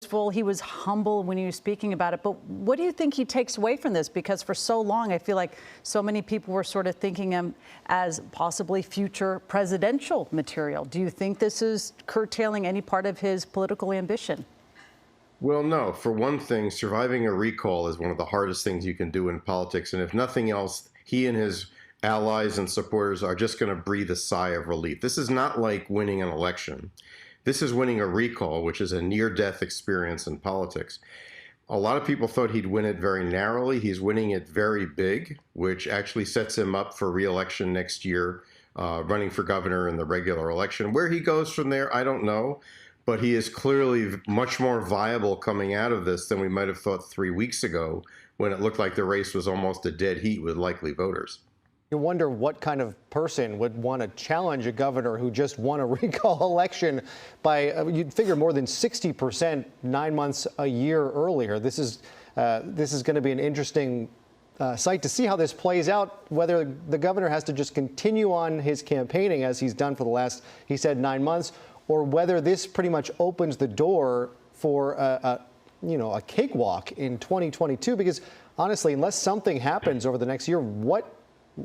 resourceful. He was humble when he was speaking about it. But what do you think he takes away from this? Because for so long, I feel like so many people were sort of thinking him as possibly future presidential material. Do you think this is curtailing any part of his political ambition? Well, no. For one thing, surviving a recall is one of the hardest things you can do in politics. And if nothing else, he and his allies and supporters are just going to breathe a sigh of relief. This is not like winning an election. This is winning a recall, which is a near-death experience in politics. A lot of people thought he'd win it very narrowly. He's winning it very big, which actually sets him up for re-election next year, running for governor in the regular election. Where he goes from there, I don't know. But he is clearly much more viable coming out of this than we might have thought 3 weeks ago, when it looked like the race was almost a dead heat with likely voters. You wonder what kind of person would want to challenge a governor who just won a recall election by, you'd figure, more than 60% 9 months a year earlier. This is going to be an interesting sight to see how this plays out, whether the governor has to just continue on his campaigning as he's done for the last, he said, 9 months, or whether this pretty much opens the door for a cakewalk in 2022. Because honestly, unless something happens over the next year,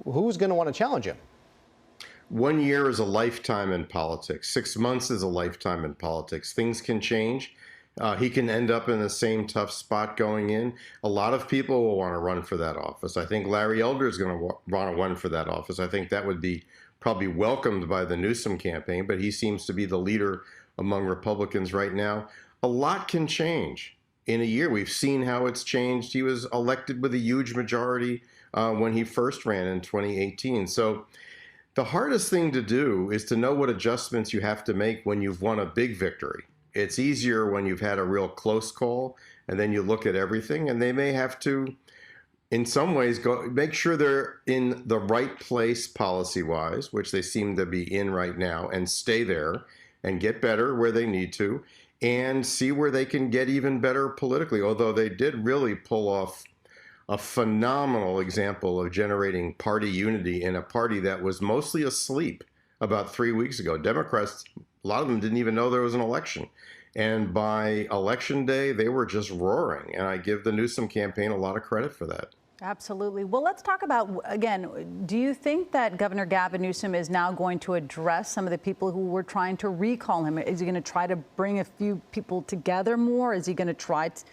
who's going to want to challenge him? 1 year is a lifetime in politics. 6 months is a lifetime in politics. Things can change. He can end up in the same tough spot going in. A lot of people will want to run for that office. I think Larry Elder is going to want to run for that office. I think that would be probably welcomed by the Newsom campaign, but he seems to be the leader among Republicans right now. A lot can change in a year. We've seen how it's changed. He was elected with a huge majority when he first ran in 2018. So the hardest thing to do is to know what adjustments you have to make when you've won a big victory. It's easier when you've had a real close call, and then you look at everything, and they may have to, in some ways, make sure they're in the right place policy-wise, which they seem to be in right now, and stay there and get better where they need to, and see where they can get even better politically, although they did really pull off a phenomenal example of generating party unity in a party that was mostly asleep about 3 weeks ago. Democrats, a lot of them didn't even know there was an election. And by election day, they were just roaring. And I give the Newsom campaign a lot of credit for that. Absolutely. Well, let's talk about, again, do you think that Governor Gavin Newsom is now going to address some of the people who were trying to recall him? Is he going to try to bring a few people together more? Is he going to try to,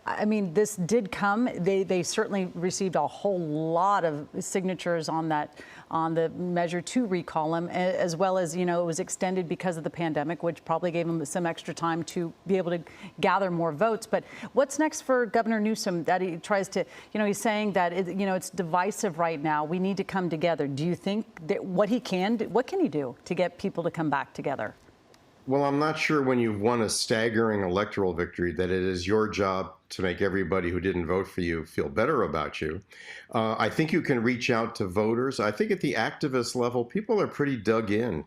I mean, this did come. They certainly received a whole lot of signatures on that, on the measure to recall him, as well as, it was extended because of the pandemic, which probably gave him some extra time to be able to gather more votes. But what's next for Governor Newsom that he tries to, he's saying that it's divisive right now. We need to come together. Do you think that what can he do to get people to come back together? Well, I'm not sure when you've won a staggering electoral victory that it is your job to make everybody who didn't vote for you feel better about you. I think you can reach out to voters. I think at the activist level, people are pretty dug in.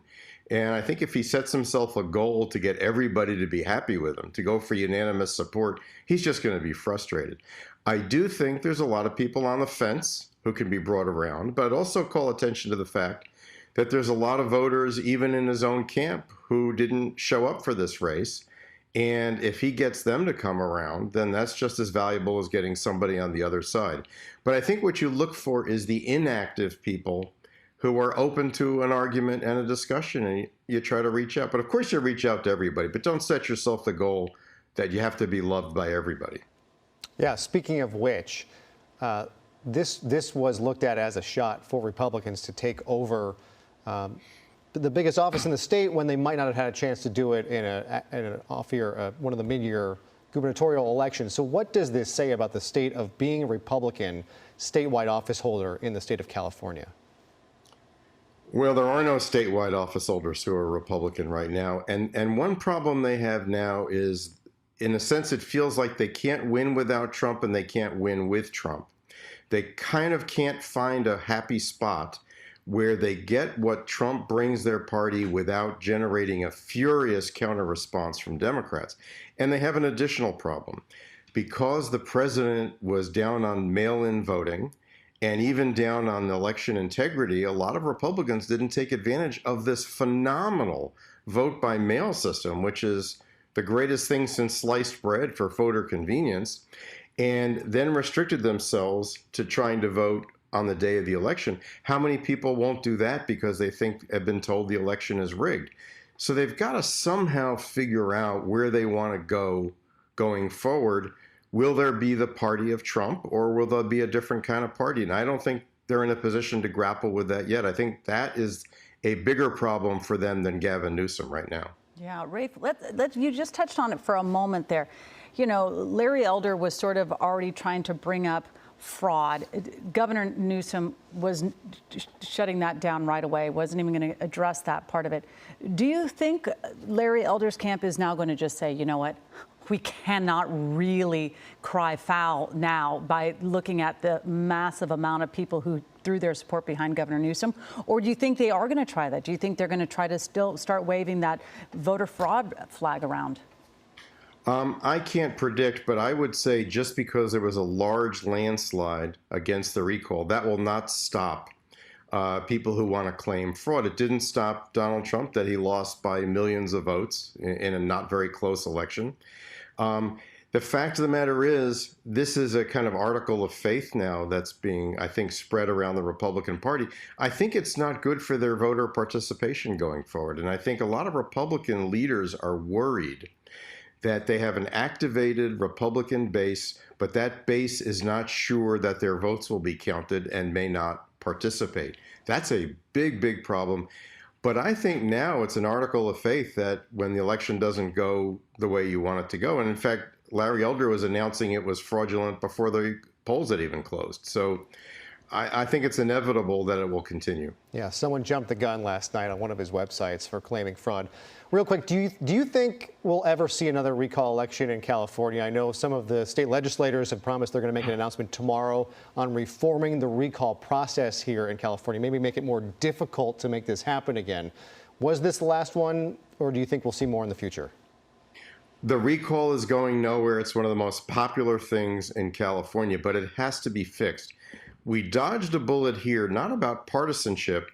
And I think if he sets himself a goal to get everybody to be happy with him, to go for unanimous support, he's just going to be frustrated. I do think there's a lot of people on the fence who can be brought around, but I'd also call attention to the fact that there's a lot of voters, even in his own camp, who didn't show up for this race. And if he gets them to come around, then that's just as valuable as getting somebody on the other side. But I think what you look for is the inactive people who are open to an argument and a discussion, and you try to reach out. But of course you reach out to everybody, but don't set yourself the goal that you have to be loved by everybody. Yeah, speaking of which, this was looked at as a shot for Republicans to take over the biggest office in the state when they might not have had a chance to do it in an off-year, one of the mid-year gubernatorial elections. So what does this say about the state of being a Republican statewide office holder in the state of California? Well, there are no statewide office holders who are Republican right now. And one problem they have now is, in a sense, it feels like they can't win without Trump and they can't win with Trump. They kind of can't find a happy spot where they get what Trump brings their party without generating a furious counter-response from Democrats. And they have an additional problem. Because the president was down on mail-in voting and even down on election integrity, a lot of Republicans didn't take advantage of this phenomenal vote-by-mail system, which is the greatest thing since sliced bread for voter convenience, and then restricted themselves to trying to vote on the day of the election. How many people won't do that because they have been told the election is rigged? So they've got to somehow figure out where they want to go going forward. Will there be the party of Trump, or will there be a different kind of party? And I don't think they're in a position to grapple with that yet. I think that is a bigger problem for them than Gavin Newsom right now. Yeah, Rafe, you just touched on it for a moment there. You know, Larry Elder was sort of already trying to bring up fraud. Governor Newsom was shutting that down right away, wasn't even going to address that part of it. Do you think Larry Elder's camp is now going to just say, you know what, we cannot really cry foul now by looking at the massive amount of people who threw their support behind Governor Newsom? Or do you think they are going to try that? Do you think they're going to try to still start waving that voter fraud flag around? I can't predict, but I would say just because there was a large landslide against the recall, that will not stop people who want to claim fraud. It didn't stop Donald Trump, that he lost by millions of votes in a not very close election. The fact of the matter is, this is a kind of article of faith now that's being, I think, spread around the Republican Party. I think it's not good for their voter participation going forward. And I think a lot of Republican leaders are worried that they have an activated Republican base, but that base is not sure that their votes will be counted and may not participate. That's a big, big problem. But I think now it's an article of faith that when the election doesn't go the way you want it to go, and in fact, Larry Elder was announcing it was fraudulent before the polls had even closed. So I think it's inevitable that it will continue. Yeah, someone jumped the gun last night on one of his websites for claiming fraud. Real quick, do you think we'll ever see another recall election in California? I know some of the state legislators have promised they're going to make an announcement tomorrow on reforming the recall process here in California, maybe make it more difficult to make this happen again. Was this the last one, or do you think we'll see more in the future? The recall is going nowhere. It's one of the most popular things in California, but it has to be fixed. We dodged a bullet here, not about partisanship,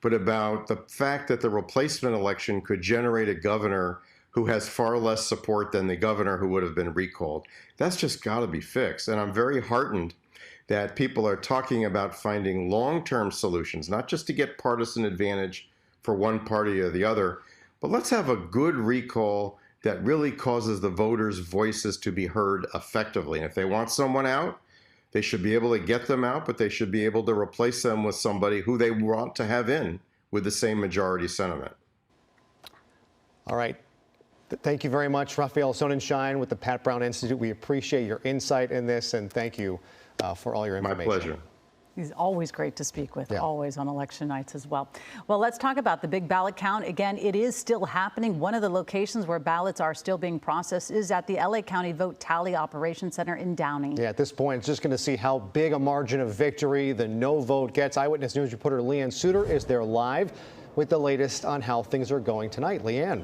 but about the fact that the replacement election could generate a governor who has far less support than the governor who would have been recalled. That's just got to be fixed. And I'm very heartened that people are talking about finding long-term solutions, not just to get partisan advantage for one party or the other, but let's have a good recall that really causes the voters' voices to be heard effectively. And if they want someone out, they should be able to get them out, but they should be able to replace them with somebody who they want to have in with the same majority sentiment. All right. Thank you very much, Rafael Sunshine with the Pat Brown Institute. We appreciate your insight in this, and thank you for all your information. My pleasure. He's always great to speak with, yeah. Always on election nights as well. Well, let's talk about the big ballot count. Again, it is still happening. One of the locations where ballots are still being processed is at the LA County Vote Tally Operations Center in Downey. Yeah, at this point, it's just going to see how big a margin of victory the no vote gets. Eyewitness News reporter Leanne Suter is there live with the latest on how things are going tonight. Leanne.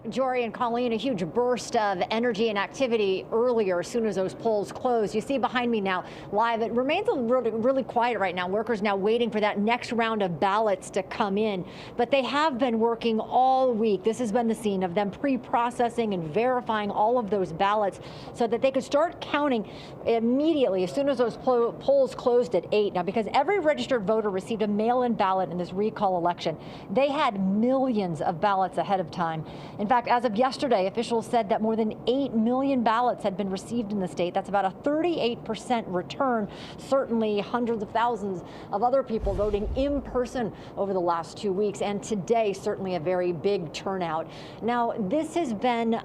Jory and Colleen, a huge burst of energy and activity earlier as soon as those polls closed. You see behind me now live, it remains really quiet right now. Workers now waiting for that next round of ballots to come in, but they have been working all week. This has been the scene of them pre-processing and verifying all of those ballots so that they could start counting immediately as soon as those polls closed at 8. Now, because every registered voter received a mail-in ballot in this recall election, they had millions of ballots ahead of time. In fact, as of yesterday, officials said that more than 8 million ballots had been received in the state. That's about a 38% return. Certainly hundreds of thousands of other people voting in person over the last 2 weeks. And today, certainly a very big turnout. Now, this has been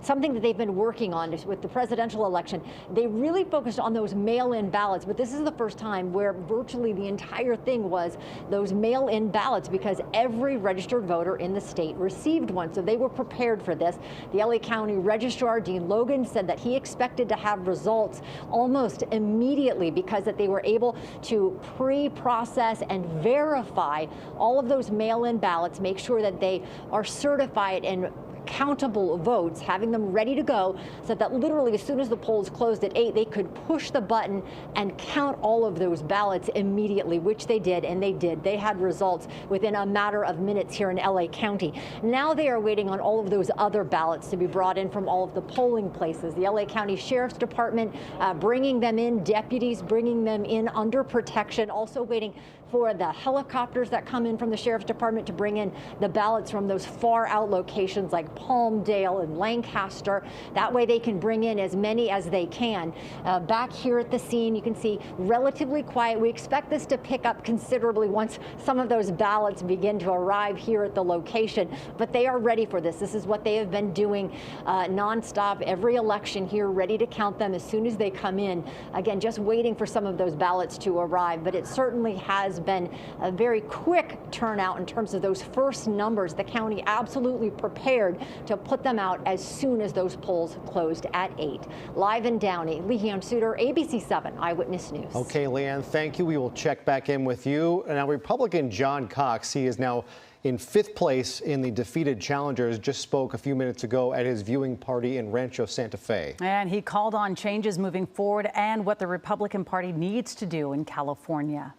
something that they've been working on with the presidential election. They really focused on those mail-in ballots, but this is the first time where virtually the entire thing was those mail-in ballots because every registered voter in the state received one. So they were prepared for this. The LA County Registrar, Dean Logan, said that he expected to have results almost immediately because that they were able to pre-process and verify all of those mail-in ballots, make sure that they are certified and countable votes, having them ready to go so that literally as soon as the polls closed at 8, they could push the button and count all of those ballots immediately, which they did, and they did. They had results within a matter of minutes here in LA County. Now they are waiting on all of those other ballots to be brought in from all of the polling places. The LA County Sheriff's Department bringing them in, deputies bringing them in under protection, also waiting for the helicopters that come in from the Sheriff's Department to bring in the ballots from those far out locations like Palmdale and Lancaster. That way they can bring in as many as they can. Back here at the scene, you can see relatively quiet. We expect this to pick up considerably once some of those ballots begin to arrive here at the location, but they are ready for this. This is what they have been doing nonstop every election here, ready to count them as soon as they come in. Again, just waiting for some of those ballots to arrive, but it certainly has been a very quick turnout in terms of those first numbers. The county absolutely prepared to put them out as soon as those polls closed at 8. Live in Downey, Leanne Suter, ABC7 Eyewitness News. Okay, Leanne, thank you. We will check back in with you. Now, Republican John Cox, he is now in 5th place in the defeated challengers, just spoke a few minutes ago at his viewing party in Rancho Santa Fe. And he called on changes moving forward and what the Republican Party needs to do in California.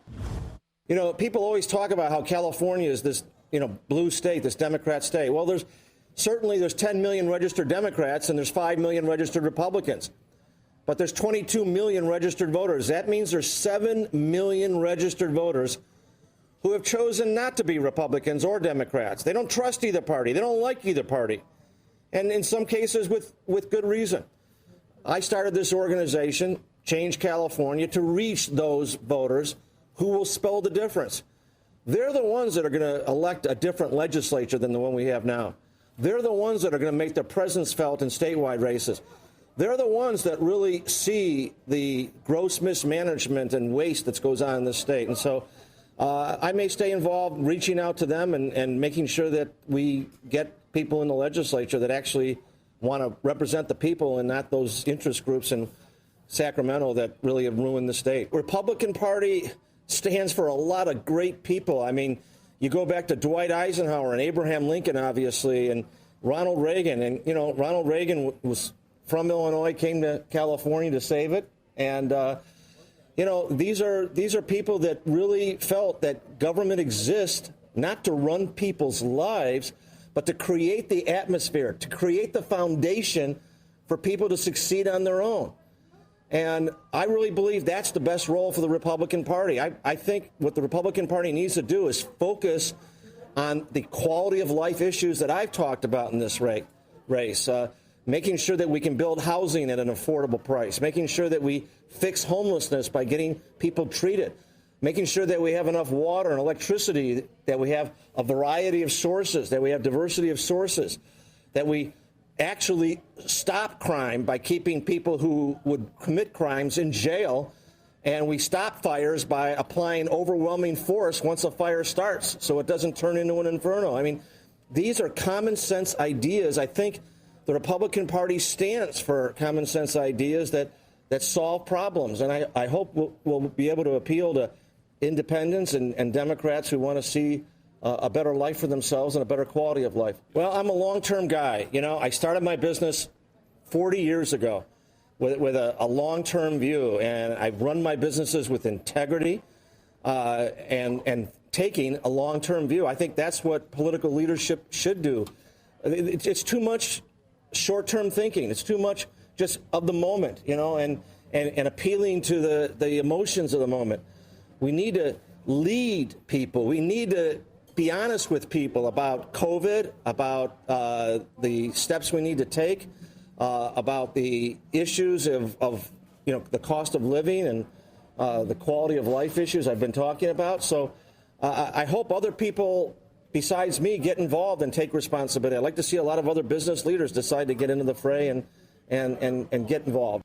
You know, people always talk about how California is this, blue state, this Democrat state. Well, there's 10 million registered Democrats and there's 5 million registered Republicans. But there's 22 million registered voters. That means there's 7 million registered voters who have chosen not to be Republicans or Democrats. They don't trust either party. They don't like either party. And in some cases with good reason. I started this organization, Change California, to reach those voters who will spell the difference. They're the ones that are going to elect a different legislature than the one we have now. They're the ones that are going to make their presence felt in statewide races. They're the ones that really see the gross mismanagement and waste that goes on in this state. And so I may stay involved reaching out to them and making sure that we get people in the legislature that actually want to represent the people and not those interest groups in Sacramento that really have ruined the state. Republican Party stands for a lot of great people. I mean, you go back to Dwight Eisenhower and Abraham Lincoln, obviously, and Ronald Reagan. And, Ronald Reagan was from Illinois, came to California to save it. And, these are people that really felt that government exists not to run people's lives, but to create the atmosphere, to create the foundation for people to succeed on their own. And I really believe that's the best role for the Republican Party. I think what the Republican Party needs to do is focus on the quality of life issues that I've talked about in this race, making sure that we can build housing at an affordable price, making sure that we fix homelessness by getting people treated, making sure that we have enough water and electricity, that we have a variety of sources, that we have diversity of sources, that we actually stop crime by keeping people who would commit crimes in jail, and we stop fires by applying overwhelming force once a fire starts so it doesn't turn into an inferno. I mean, these are common sense ideas. I think the Republican Party stands for common sense ideas that solve problems, and I hope we'll be able to appeal to independents and Democrats who want to see a better life for themselves and a better quality of life. Well, I'm a long-term guy. I started my business 40 years ago with a long-term view, and I've run my businesses with integrity and taking a long-term view. I think that's what political leadership should do. It's too much short-term thinking. It's too much just of the moment, and appealing to the emotions of the moment. We need to lead people. We need to be honest with people about COVID, about the steps we need to take, about the issues of the cost of living and the quality of life issues I've been talking about. So I hope other people besides me get involved and take responsibility. I'd like to see a lot of other business leaders decide to get into the fray and get involved.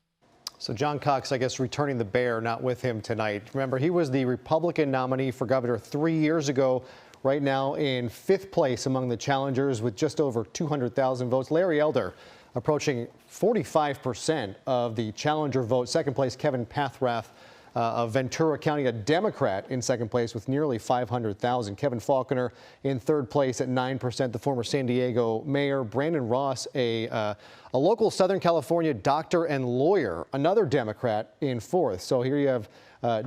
So John Cox, I guess, returning the bear, not with him tonight. Remember, he was the Republican nominee for governor 3 years ago. Right now in 5th place among the challengers with just over 200,000 votes. Larry Elder approaching 45% of the challenger vote. 2nd place, Kevin Pathrath, of Ventura County, a Democrat, in second place with nearly 500,000. Kevin Faulconer in third place at 9%. The former San Diego mayor, Brandon Ross, a local Southern California doctor and lawyer, another Democrat, in fourth. So here you have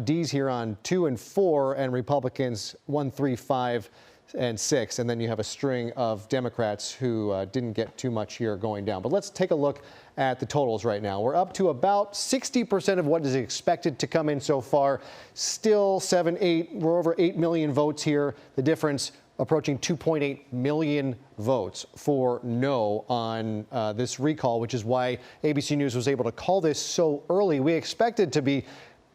D's here on 2 and 4, and Republicans 1, 3, 5, and 6, and then you have a string of Democrats who didn't get too much here going down. But let's take a look at the totals right now. We're up to about 60% of what is expected to come in so far. Still 7, 8, we're over 8 million votes here. The difference approaching 2.8 million votes for no on this recall, which is why ABC News was able to call this so early. We expected to be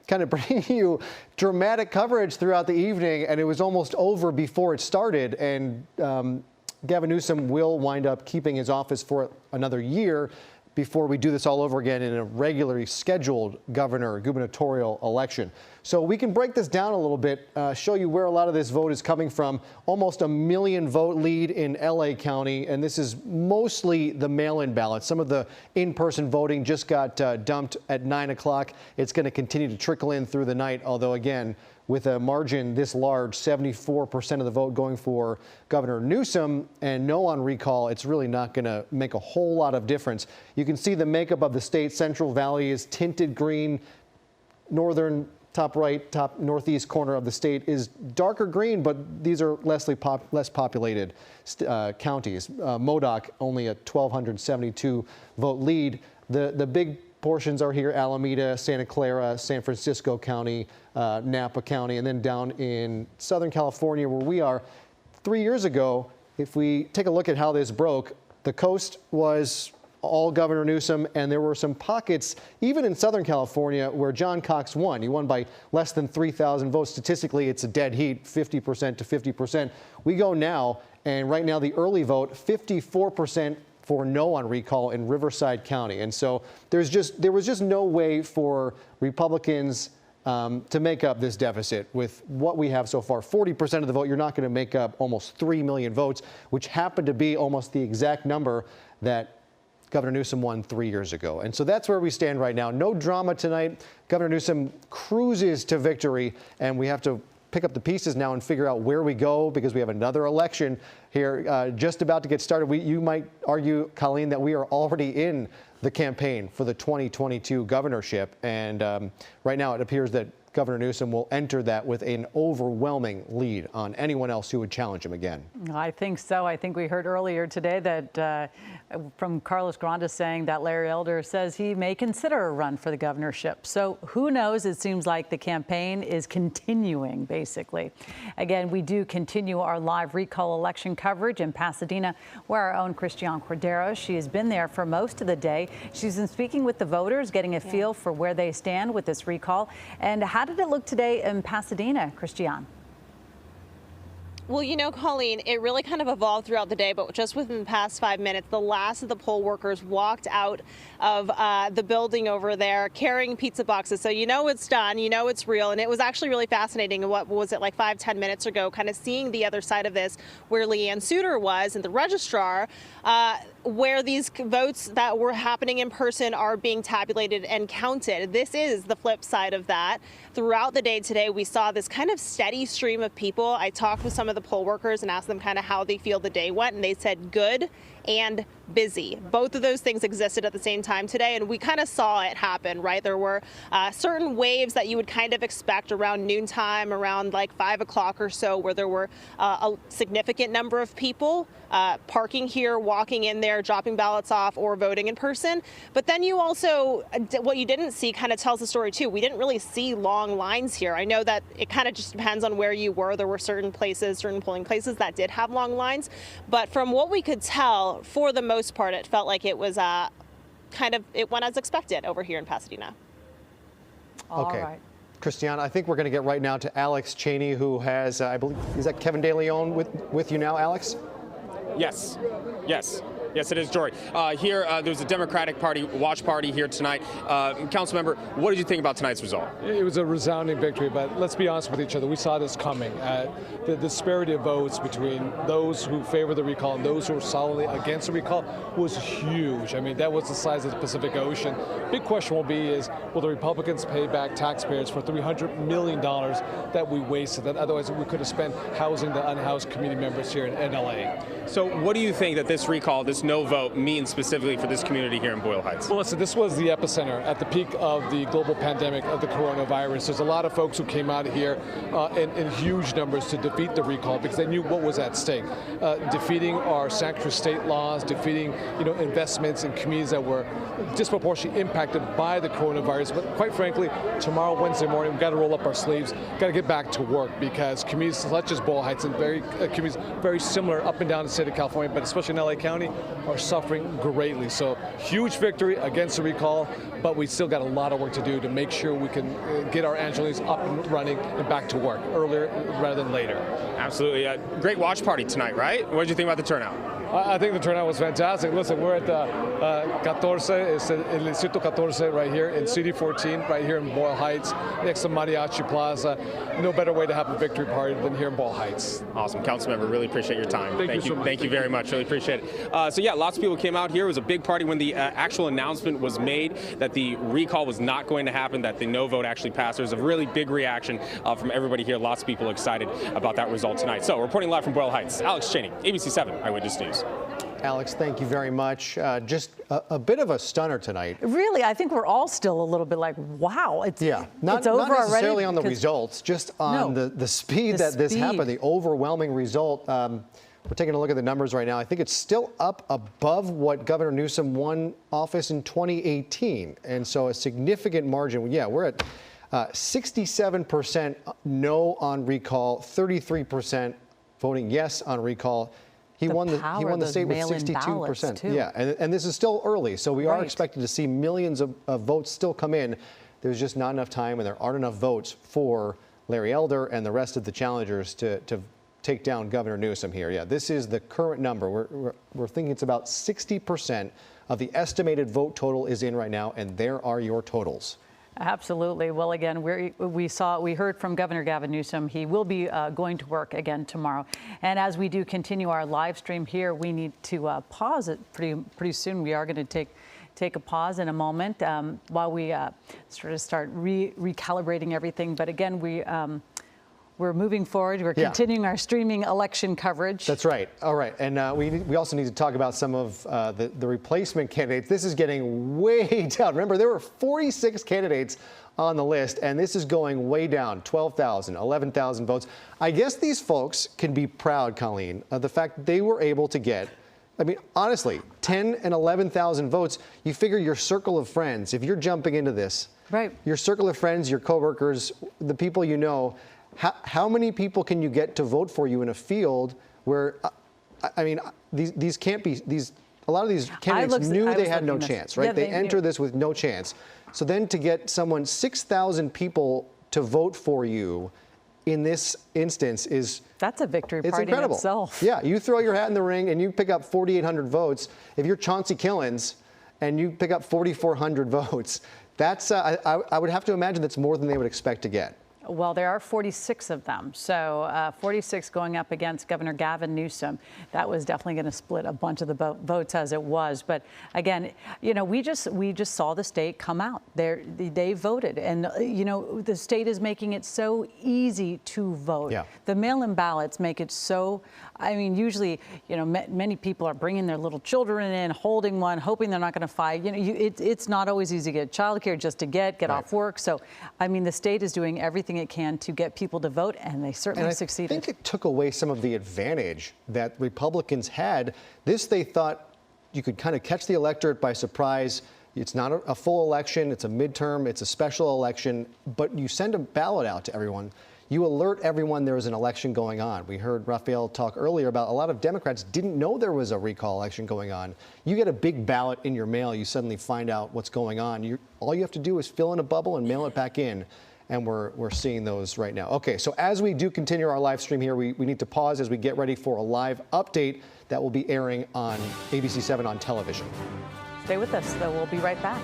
kind of bringing you dramatic coverage throughout the evening, and it was almost over before it started. And Gavin Newsom will wind up keeping his office for another year before we do this all over again in a regularly scheduled gubernatorial election. So we can break this down a little bit, show you where a lot of this vote is coming from. Almost a million vote lead in LA County, and this is mostly the mail-in ballots. Some of the in-person voting just got dumped at 9 o'clock. It's going to continue to trickle in through the night, although again, with a margin this large, 74% of the vote going for Governor Newsom and no on recall, it's really not going to make a whole lot of difference. You can see the makeup of the state. Central Valley is tinted green. Northern, top right, top northeast corner of the state is darker green, but these are less populated counties. Modoc only a 1,272 vote lead. The big portions are here: Alameda, Santa Clara, San Francisco County, Napa County, and then down in Southern California where we are. 3 years ago, if we take a look at how this broke, the coast was all Governor Newsom, and there were some pockets, even in Southern California, where John Cox won. He won by less than 3,000 votes. Statistically, it's a dead heat, 50% to 50%. We go now, and right now the early vote, 54% for no on recall in Riverside County. And so there was just no way for Republicans to make up this deficit with what we have so far. 40% of the vote, you're not going to make up almost 3 million votes, which happened to be almost the exact number that Governor Newsom won 3 years ago. And so that's where we stand right now. No drama tonight. Governor Newsom cruises to victory, and we have to pick up the pieces now and figure out where we go, because we have another election here just about to get started. You might argue, Colleen, that we are already in the campaign for the 2022 governorship. And right now it appears that Governor Newsom will enter that with an overwhelming lead on anyone else who would challenge him again. I think so. I think we heard earlier today that from Carlos Granda saying that Larry Elder says he may consider a run for the governorship. So who knows? It seems like the campaign is continuing, basically. Again, we do continue our live recall election coverage in Pasadena, where our own Christiane Cordero, she has been there for most of the day. She's been speaking with the voters, getting a feel for where they stand with this recall. And how did it look today in Pasadena, Christiane? Well, you know, Colleen, it really kind of evolved throughout the day, but just within the past 5 minutes, the last of the poll workers walked out of the building over there carrying pizza boxes. So you know it's done, you know it's real, and it was actually really fascinating. What was it, like 5-10 minutes ago, kind of seeing the other side of this, where Leanne Suter was and the registrar, where these votes that were happening in person are being tabulated and counted. This is the flip side of that. Throughout the day today, we saw this kind of steady stream of people. I talked with some of the poll workers and asked them kind of how they feel the day went, and they said good and busy. Both of those things existed at the same time today, and we kind of saw it happen, right? There were certain waves that you would kind of expect around noontime, around like 5 o'clock or so, where there were a significant number of people parking here, walking in there, dropping ballots off, or voting in person. But then you also, what you didn't see kind of tells the story too. We didn't really see long lines here. I know that it kind of just depends on where you were. There were certain places, certain polling places that did have long lines. But from what we could tell, for the most part, it felt like it was it went as expected over here in Pasadena. Okay. All right. Christiane, I think we're going to get right now to Alex Cheney, who has, I believe, is that Kevin De Leon with you now, Alex? Yes. Yes, it is, Jory. Here, there's a Democratic Party watch party here tonight. Councilmember, what did you think about tonight's result? It was a resounding victory, but let's be honest with each other. We saw this coming. The disparity of votes between those who favor the recall and those who are solidly against the recall was huge. I mean, that was the size of the Pacific Ocean. Big question will be is, will the Republicans pay back taxpayers for $300 million that we wasted, that otherwise we could have spent housing the unhoused community members here in LA? So what do you think that this recall, this no vote, means specifically for this community here in Boyle Heights? Well, listen, this was the epicenter at the peak of the global pandemic of the coronavirus. There's a lot of folks who came out here in huge numbers to defeat the recall because they knew what was at stake. Defeating our sanctuary state laws, defeating investments in communities that were disproportionately impacted by the coronavirus. But quite frankly, tomorrow, Wednesday morning, we've got to roll up our sleeves, got to get back to work because communities such as Boyle Heights and communities very similar up and down the state of California, but especially in LA County, are suffering greatly. So huge victory against the recall, but we still got a lot of work to do to make sure we can get our Angelinos up and running and back to work earlier rather than later. Absolutely. Great watch party tonight, right? What did you think about the turnout? I think the turnout was fantastic. Listen, we're at the 14, it's El Distrito 14 right here in CD 14, right here in Boyle Heights, next to Mariachi Plaza. No better way to have a victory party than here in Boyle Heights. Awesome. Councilmember, really appreciate your time. Thank you so much. Thank you very much. Really appreciate it. So yeah, lots of people came out here. It was a big party when the actual announcement was made that the recall was not going to happen, that the no vote actually passed. There was a really big reaction from everybody here. Lots of people excited about that result tonight. So reporting live from Boyle Heights, Alex Cheney, ABC7 Eyewitness News. Alex, thank you very much. Just a bit of a stunner tonight. Really, I think we're all still a little bit like, wow, it's not it's over necessarily already on the results, just on the speed that this happened, the overwhelming result. We're taking a look at the numbers right now. I think it's still up above what Governor Newsom won office in 2018, and so a significant margin. Yeah, we're at 67% no on recall, 33% voting yes on recall. He won the state with 62%. Yeah, and this is still early, so we are expecting to see millions of votes still come in. There's just not enough time, and there aren't enough votes for Larry Elder and the rest of the challengers to take down Governor Newsom here. Yeah, this is the current number. We're thinking it's about 60% of the estimated vote total is in right now, and there are your totals. Absolutely. Well, again, we heard from Governor Gavin Newsom. He will be going to work again tomorrow. And as we do continue our live stream here, we need to pause it pretty soon. We are going to take a pause in a moment while we sort of start recalibrating everything. But again, we're moving forward. We're continuing our streaming election coverage. That's right. All right. And we also need to talk about some of the replacement candidates. This is getting way down. Remember, there were 46 candidates on the list, and this is going way down, 12,000, 11,000 votes. I guess these folks can be proud, Colleen, of the fact that they were able to get, I mean, honestly, 10 and 11,000 votes. You figure your circle of friends, if you're jumping into this, right? Your circle of friends, your coworkers, the people you know, how many people can you get to vote for you in a field where, I mean, these can't be, a lot of these candidates knew they had no chance, right? Yeah, they enter this with no chance. So then to get 6,000 people to vote for you in this instance that's a victory party incredible. in itself. Yeah, you throw your hat in the ring and you pick up 4,800 votes. If you're Chauncey Killens and you pick up 4,400 votes, that's, I would have to imagine that's more than they would expect to get. Well, there are 46 of them. So 46 going up against Governor Gavin Newsom. That was definitely going to split a bunch of the votes as it was. But again, we just saw the state come out. They voted. And, the state is making it so easy to vote. Yeah. The mail-in ballots make it so, I mean, usually, many people are bringing their little children in, holding one, hoping they're not going to fight. It's not always easy to get childcare just to get off work. So, I mean, the state is doing everything it can to get people to vote, and they certainly succeeded. I think it took away some of the advantage that Republicans had. They thought you could kind of catch the electorate by surprise. It's not a full election. It's a midterm. It's a special election. But you send a ballot out to everyone. You alert everyone there is an election going on. We heard Rafael talk earlier about a lot of Democrats didn't know there was a recall election going on. You get a big ballot in your mail, you suddenly find out what's going on. All you have to do is fill in a bubble and mail it back in. and we're seeing those right now. Okay, so as we do continue our live stream here, we need to pause as we get ready for a live update that will be airing on ABC7 on television. Stay with us, though. We'll be right back.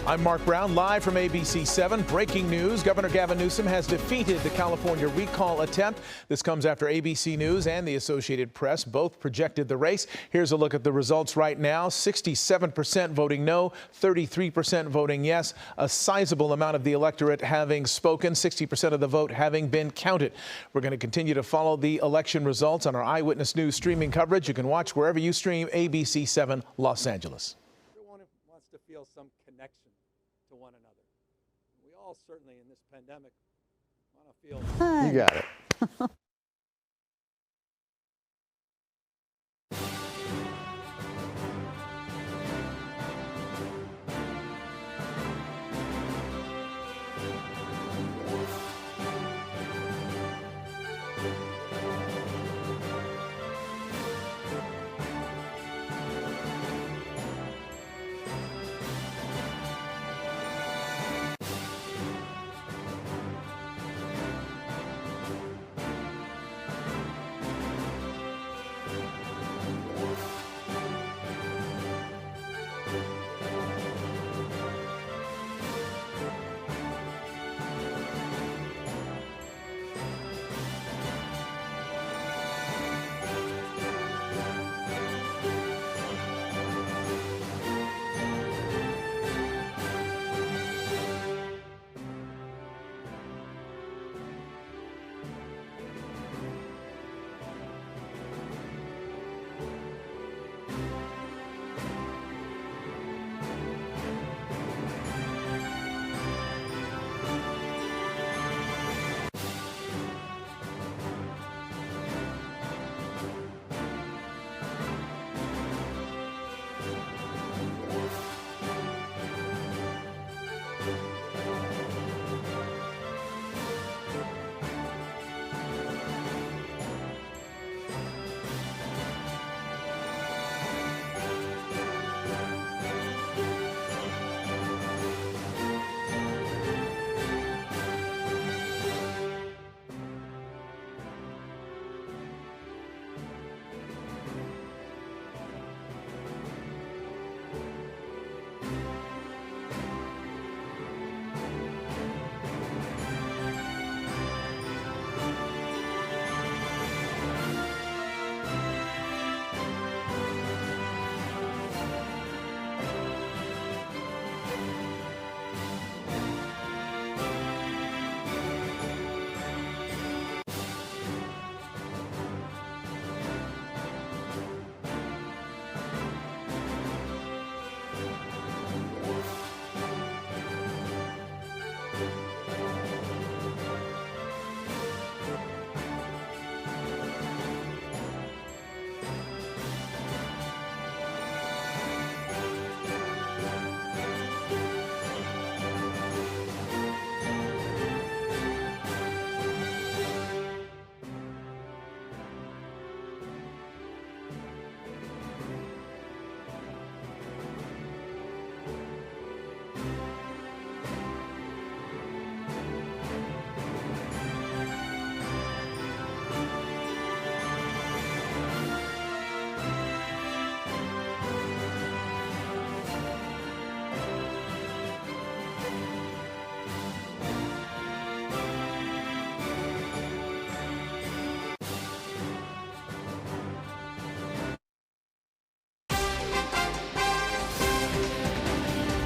I'm Mark Brown, live from ABC7. Breaking news, Governor Gavin Newsom has defeated the California recall attempt. This comes after ABC News and the Associated Press both projected the race. Here's a look at the results right now. 67% voting no, 33% voting yes. A sizable amount of the electorate having spoken, 60% of the vote having been counted. We're going to continue to follow the election results on our Eyewitness News streaming coverage. You can watch wherever you stream ABC7 Los Angeles. Everyone wants to feel some connection to one another. We all certainly in this pandemic want to feel. You got it.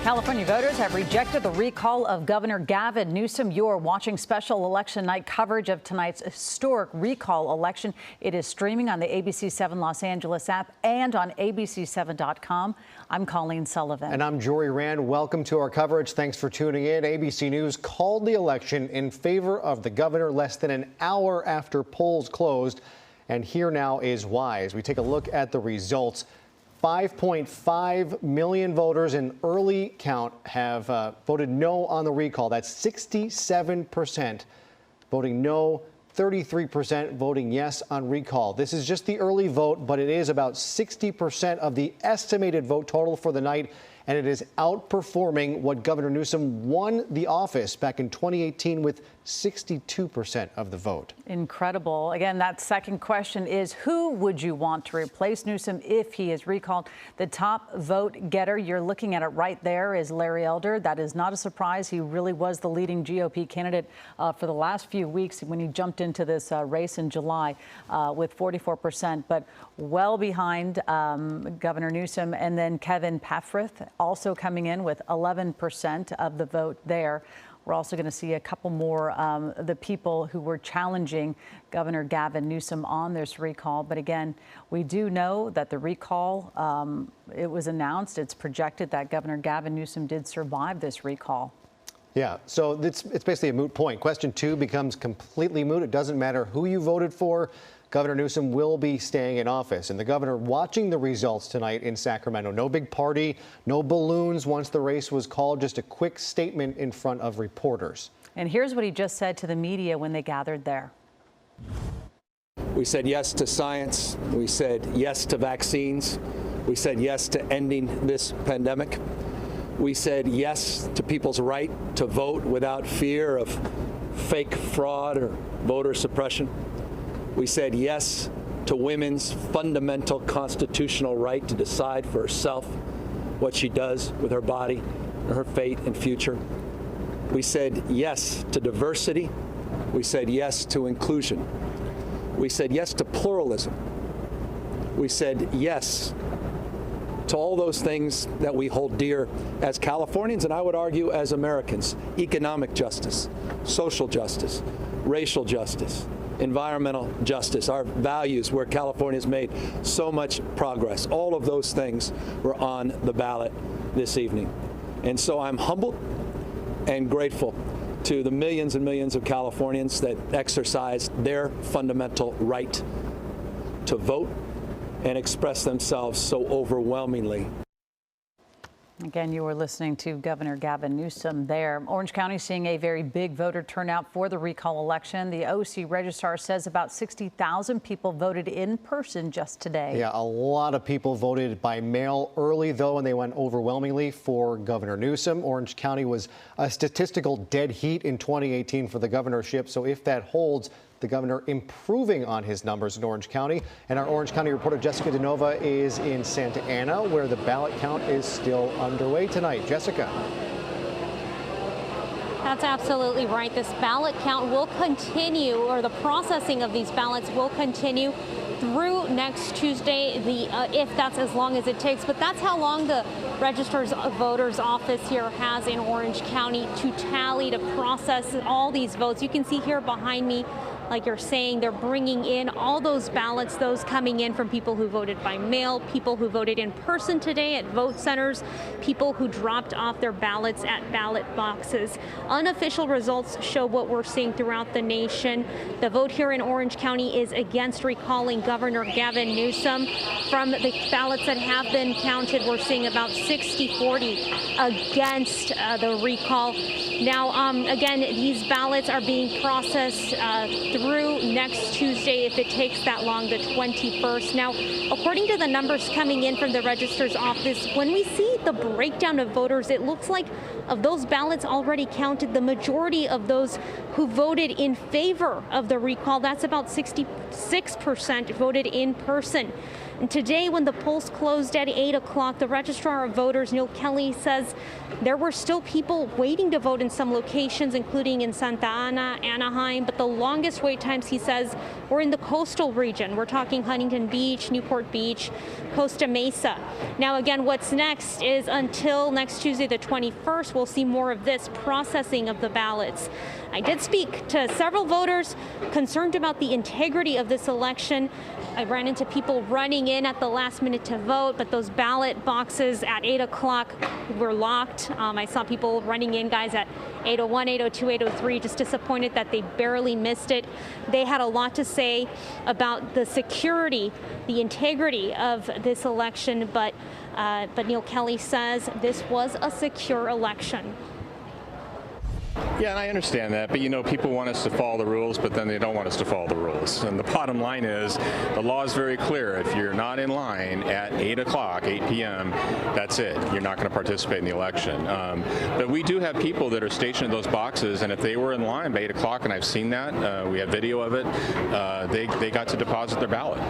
California voters have rejected the recall of Governor Gavin Newsom. You're watching special election night coverage of tonight's historic recall election. It is streaming on the ABC7 Los Angeles app and on ABC7.com. I'm Colleen Sullivan. And I'm Jory Rand. Welcome to our coverage. Thanks for tuning in. ABC News called the election in favor of the governor less than an hour after polls closed. And here now is why. As we take a look at the results, 5.5 million voters in early count have voted no on the recall. That's 67% voting no, 33% voting yes on recall. This is just the early vote, but it is about 60% of the estimated vote total for the night, and it is outperforming what Governor Newsom won the office back in 2018 with 62% of the vote. Incredible. Again, that second question is, who would you want to replace Newsom if he is recalled? The top vote getter, you're looking at it right there, is Larry Elder. That is not a surprise. He really was the leading GOP candidate for the last few weeks when he jumped into this race in July with 44%, but well behind Governor Newsom. And then Kevin Paffrith also coming in with 11% of the vote there. We're also going to see a couple more the people who were challenging Governor Gavin Newsom on this recall. But again, we do know that the recall, it was announced, it's projected that Governor Gavin Newsom did survive this recall. Yeah, so it's basically a moot point. Question 2 becomes completely moot. It doesn't matter who you voted for. Governor Newsom will be staying in office, and the governor watching the results tonight in Sacramento. No big party, no balloons once the race was called, just a quick statement in front of reporters. And here's what he just said to the media when they gathered there. We said yes to science. We said yes to vaccines. We said yes to ending this pandemic. We said yes to people's right to vote without fear of fake fraud or voter suppression. We said yes to women's fundamental constitutional right to decide for herself what she does with her body, her fate and future. We said yes to diversity. We said yes to inclusion. We said yes to pluralism. We said yes to all those things that we hold dear as Californians, and I would argue as Americans: economic justice, social justice, racial justice, environmental justice, our values where California has made so much progress. All of those things were on the ballot this evening. And so I'm humbled and grateful to the millions and millions of Californians that exercised their fundamental right to vote and express themselves so overwhelmingly. Again, you were listening to Governor Gavin Newsom there. Orange County seeing a very big voter turnout for the recall election. The OC Registrar says about 60,000 people voted in person just today. Yeah, a lot of people voted by mail early, though, and they went overwhelmingly for Governor Newsom. Orange County was a statistical dead heat in 2018 for the governorship, so if that holds, the governor improving on his numbers in Orange County. And our Orange County reporter Jessica DeNova is in Santa Ana, where the ballot count is still underway tonight. Jessica. That's absolutely right. This ballot count will continue, or the processing of these ballots will continue through next Tuesday, if that's as long as it takes. But that's how long the Register's Voters Office here has in Orange County to tally, to process all these votes. You can see here behind me, like you're saying, they're bringing in all those ballots, those coming in from people who voted by mail, people who voted in person today at vote centers, people who dropped off their ballots at ballot boxes. Unofficial results show what we're seeing throughout the nation. The vote here in Orange County is against recalling Governor Gavin Newsom. From the ballots that have been counted, we're seeing about 60-40 against the recall. Now, again, these ballots are being processed through next Tuesday, if it takes that long, the 21st. Now, according to the numbers coming in from the Register's office, when we see the breakdown of voters, it looks like of those ballots already counted, the majority of those who voted in favor of the recall, that's about 66% voted in person. Today, when the polls closed at 8 o'clock, the Registrar of Voters, Neil Kelly, says there were still people waiting to vote in some locations, including in Santa Ana, Anaheim, but the longest wait times, he says, were in the coastal region. We're talking Huntington Beach, Newport Beach, Costa Mesa. Now, again, what's next is until next Tuesday, the 21st, we'll see more of this processing of the ballots. I did speak to several voters concerned about the integrity of this election. I ran into people running in at the last minute to vote, but those ballot boxes at 8 o'clock were locked. I saw people running in, guys, at 8:01, 8:02, 8:03, just disappointed that they barely missed it. They had a lot to say about the security, the integrity of this election, but Neil Kelly says this was a secure election. Yeah, and I understand that, but you know, people want us to follow the rules, but then they don't want us to follow the rules. And the bottom line is, the law is very clear. If you're not in line at 8 o'clock, 8 p.m., that's it. You're not going to participate in the election. But we do have people that are stationed in those boxes, and if they were in line by 8 o'clock, and I've seen that, we have video of it, they got to deposit their ballot.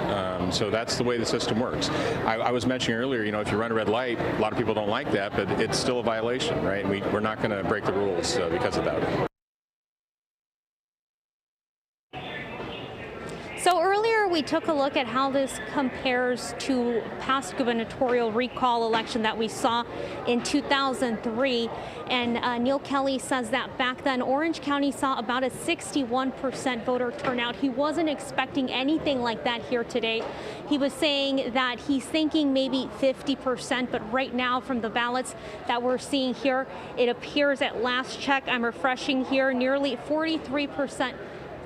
So that's the way the system works. I was mentioning earlier, you know, if you run a red light, a lot of people don't like that, but it's still a violation, right? We're not going to break the rules because of that. So earlier we took a look at how this compares to past gubernatorial recall election that we saw in 2003. And Neil Kelly says that back then Orange County saw about a 61% voter turnout. He wasn't expecting anything like that here today. He was saying that he's thinking maybe 50%, but right now from the ballots that we're seeing here, it appears at last check, I'm refreshing here, nearly 43%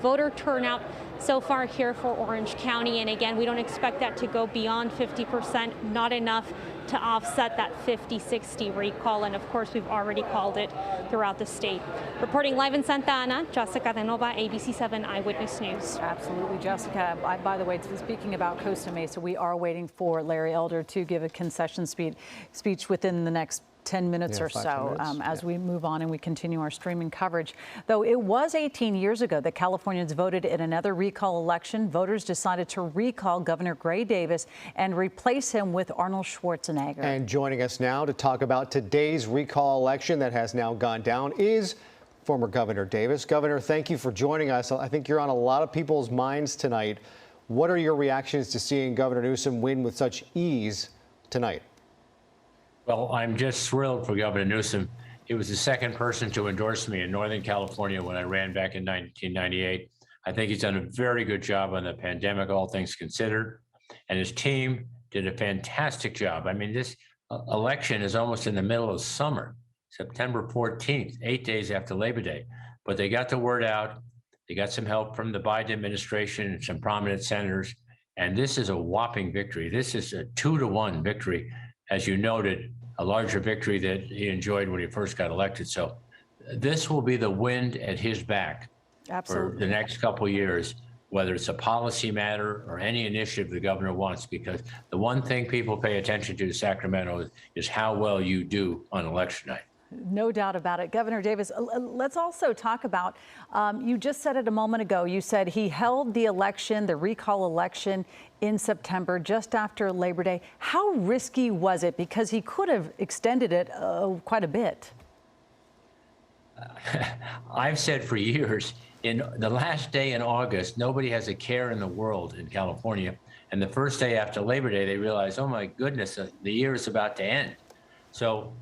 voter turnout so far here for Orange County. And again, we don't expect that to go beyond 50%, not enough to offset that 50-60 recall. And of course, we've already called it throughout the state. Reporting live in Santa Ana, Jessica De Nova, ABC7 Eyewitness News. Absolutely, Jessica. By the way, speaking about Costa Mesa, we are waiting for Larry Elder to give a concession speech within the next 10 minutes or so as we move on and we continue our streaming coverage. Though it was 18 years ago that Californians voted in another recall election, voters decided to recall Governor Gray Davis and replace him with Arnold Schwarzenegger. And joining us now to talk about today's recall election that has now gone down is former Governor Davis. Governor, thank you for joining us. I think you're on a lot of people's minds tonight. What are your reactions to seeing Governor Newsom win with such ease tonight? Well, I'm just thrilled for Governor Newsom. He was the second person to endorse me in Northern California when I ran back in 1998. I think he's done a very good job on the pandemic, all things considered. And his team did a fantastic job. I mean, this election is almost in the middle of summer, September 14th, 8 days after Labor Day. But they got the word out. They got some help from the Biden administration and some prominent senators. And this is a whopping victory. This is a 2-to-1 victory. As you noted, a larger victory that he enjoyed when he first got elected. So this will be the wind at his back for the next couple of years, whether it's a policy matter or any initiative the governor wants, because the one thing people pay attention to in Sacramento is how well you do on election night. No doubt about it. Governor Davis, let's also talk about, you just said it a moment ago, you said he held the election, the recall election in September, just after Labor Day. How risky was it? Because he could have extended it quite a bit. I've said for years, in the last day in August, nobody has a care in the world in California. And the first day after Labor Day, they realize, oh my goodness, the year is about to end. So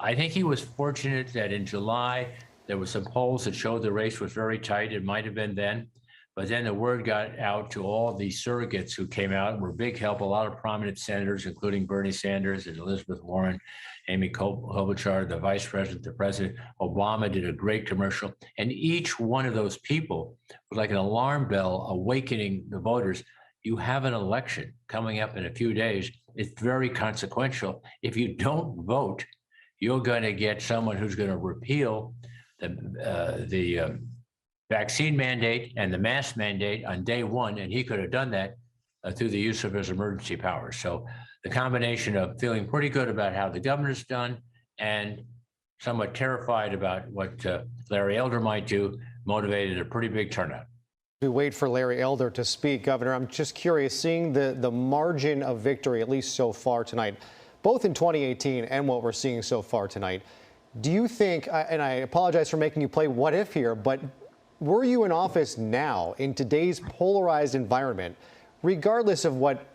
I think he was fortunate that in July, there were some polls that showed the race was very tight. It might have been then. But then the word got out to all the surrogates who came out and were big help. A lot of prominent senators, including Bernie Sanders and Elizabeth Warren, Amy Klobuchar, the vice president, the president. Obama did a great commercial. And each one of those people was like an alarm bell awakening the voters. You have an election coming up in a few days. It's very consequential. If you don't vote, you're going to get someone who's going to repeal the vaccine mandate and the mask mandate on day one, and he could have done that through the use of his emergency powers. So the combination of feeling pretty good about how the governor's done and somewhat terrified about what Larry Elder might do motivated a pretty big turnout. We wait for Larry Elder to speak. Governor, I'm just curious, seeing the margin of victory, at least so far tonight, both in 2018 and what we're seeing so far tonight, do you think, and I apologize for making you play what if here, but were you in office now in today's polarized environment, regardless of what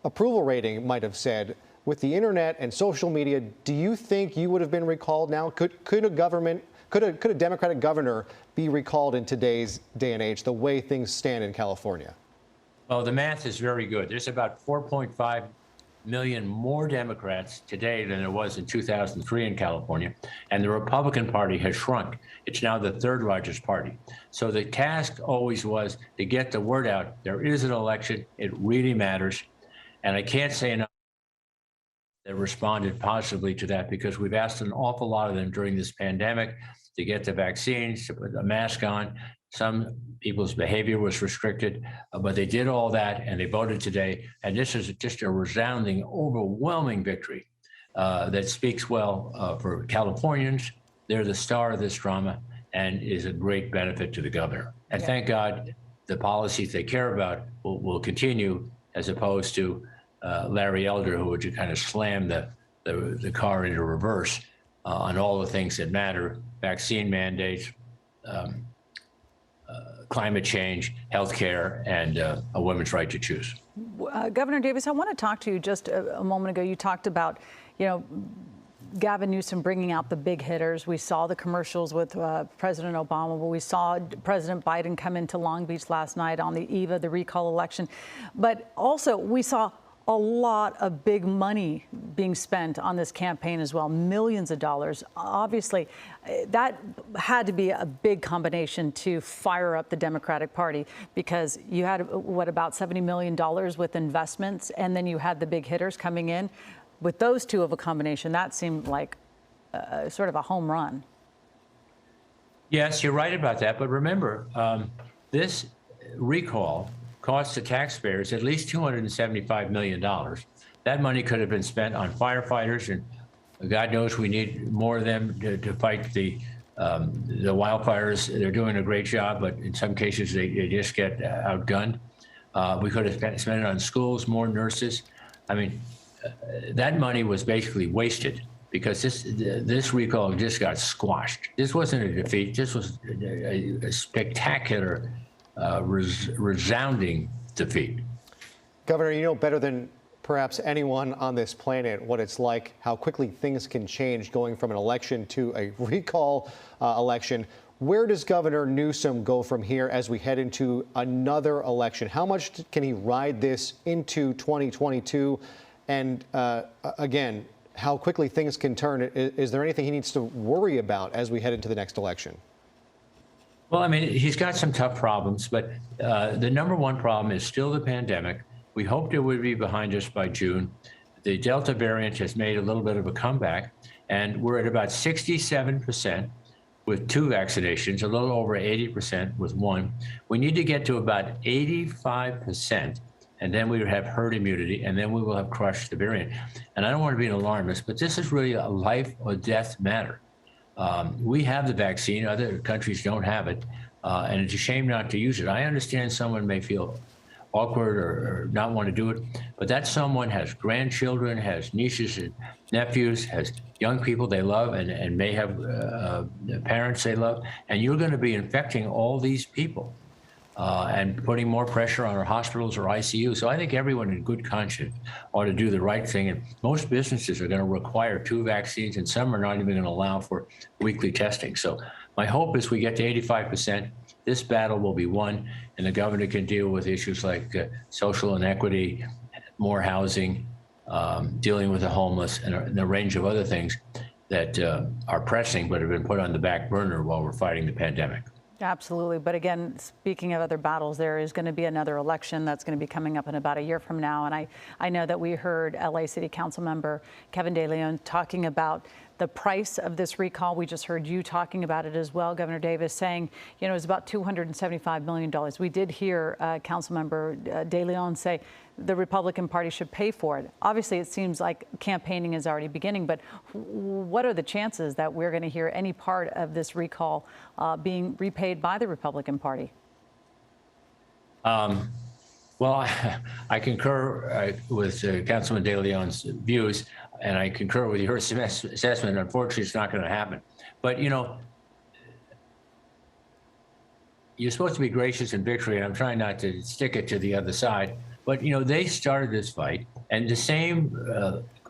approval rating might have said, with the internet and social media, do you think you would have been recalled now? Could a Democratic governor be recalled in today's day and age, the way things stand in California? Well, the math is very good. There's about 4.5 million more Democrats today than there was in 2003 in California, and the Republican Party has shrunk. It's now the third largest party. So the task always was to get the word out. There is an election. It really matters. And I can't say enough that responded positively to that, because we've asked an awful lot of them during this pandemic to get the vaccines, to put a mask on. Some people's behavior was restricted, but they did all that and they voted today. And this is just a resounding, overwhelming victory that speaks well for Californians. They're the star of this drama and is a great benefit to the governor. And thank God the policies they care about will continue, as opposed to Larry Elder, who would kind of slam the car into reverse on all the things that matter: vaccine mandates, climate change, healthcare, and a woman's right to choose. Governor Davis, I want to talk to you. Just a moment ago, you talked about, Gavin Newsom bringing out the big hitters. We saw the commercials with President Obama. We saw President Biden come into Long Beach last night on the eve of the recall election. But also, we saw a lot of big money being spent on this campaign as well, millions of dollars. Obviously, that had to be a big combination to fire up the Democratic Party, because you had, about $70 million with investments, and then you had the big hitters coming in. With those two of a combination, that seemed like sort of a home run. Yes, you're right about that. But remember, this recall cost the taxpayers at least $275 million. That money could have been spent on firefighters, and God knows we need more of them to fight the wildfires. They're doing a great job, but in some cases they just get outgunned. We could have spent it on schools, more nurses. I mean, that money was basically wasted, because this recall just got squashed. This wasn't a defeat. This was a spectacular, resounding defeat. Governor, you know better than perhaps anyone on this planet what it's like, how quickly things can change going from an election to a recall election. Where does Governor Newsom go from here as we head into another election? How much can he ride this into 2022? And again, how quickly things can turn. Is there anything he needs to worry about as we head into the next election? Well, I mean, he's got some tough problems, but the number one problem is still the pandemic. We hoped it would be behind us by June. The Delta variant has made a little bit of a comeback, and we're at about 67% with 2 vaccinations, a little over 80% with 1. We need to get to about 85%. And then we would have herd immunity, and then we will have crushed the variant. And I don't want to be an alarmist, but this is really a life or death matter. We have the vaccine, other countries don't have it, and it's a shame not to use it. I understand someone may feel awkward or not want to do it, but that someone has grandchildren, has nieces and nephews, has young people they love, and may have parents they love, and you're going to be infecting all these people. And putting more pressure on our hospitals or ICU. So I think everyone in good conscience ought to do the right thing. And most businesses are going to require 2 vaccines, and some are not even going to allow for weekly testing. So my hope is we get to 85%. This battle will be won, and the governor can deal with issues like social inequity, more housing, dealing with the homeless, and a range of other things that are pressing but have been put on the back burner while we're fighting the pandemic. Absolutely. But again, speaking of other battles, there is going to be another election that's going to be coming up in about a year from now. And I know that we heard LA City Council member Kevin De Leon talking about the price of this recall. We just heard you talking about it as well, Governor Davis, saying, it's about $275 million. We did hear Councilmember De Leon say the Republican Party should pay for it. Obviously, it seems like campaigning is already beginning, but what are the chances that we're going to hear any part of this recall being repaid by the Republican Party? Well, I concur with Councilman De Leon's views, and I concur with your assessment. Unfortunately, it's not going to happen. But, you know, you're supposed to be gracious in victory, and I'm trying not to stick it to the other side. But, you know, they started this fight, and the same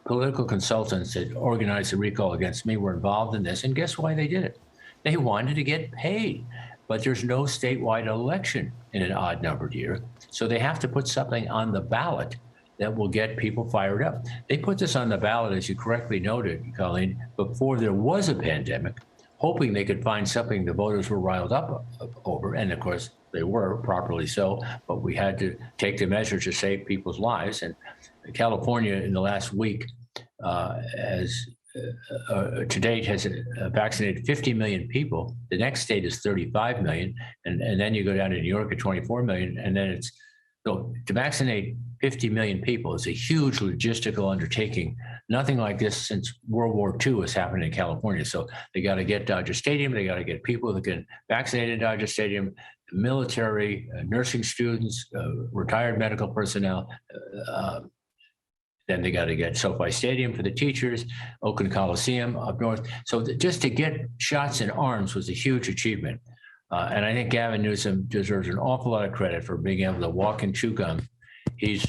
political consultants that organized the recall against me were involved in this. And guess why they did it? They wanted to get paid. But there's no statewide election in an odd-numbered year. So they have to put something on the ballot that will get people fired up. They put this on the ballot, as you correctly noted, Colleen, before there was a pandemic, hoping they could find something the voters were riled up over. And of course, they were, properly so, but we had to take the measures to save people's lives. And California in the last week to date has vaccinated 50 million people. The next state is 35 million. And then you go down to New York at 24 million. And then it's, so to vaccinate 50 million people is a huge logistical undertaking. Nothing like this since World War II has happened in California. So they got to get Dodger Stadium. They got to get people that can vaccinate in Dodger Stadium, military, nursing students, retired medical personnel. Then they got to get SoFi Stadium for the teachers, Oakland Coliseum up north. So just to get shots in arms was a huge achievement. And I think Gavin Newsom deserves an awful lot of credit for being able to walk and chew gum. He's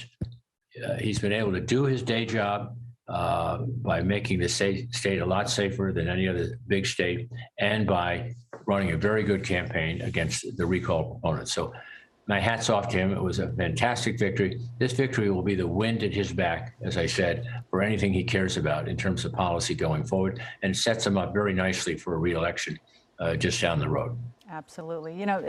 been able to do his day job by making the state a lot safer than any other big state, and by running a very good campaign against the recall proponents. So my hat's off to him. It was a fantastic victory. This victory will be the wind at his back, as I said, for anything he cares about in terms of policy going forward, and sets him up very nicely for a re-election just down the road. Absolutely. You know,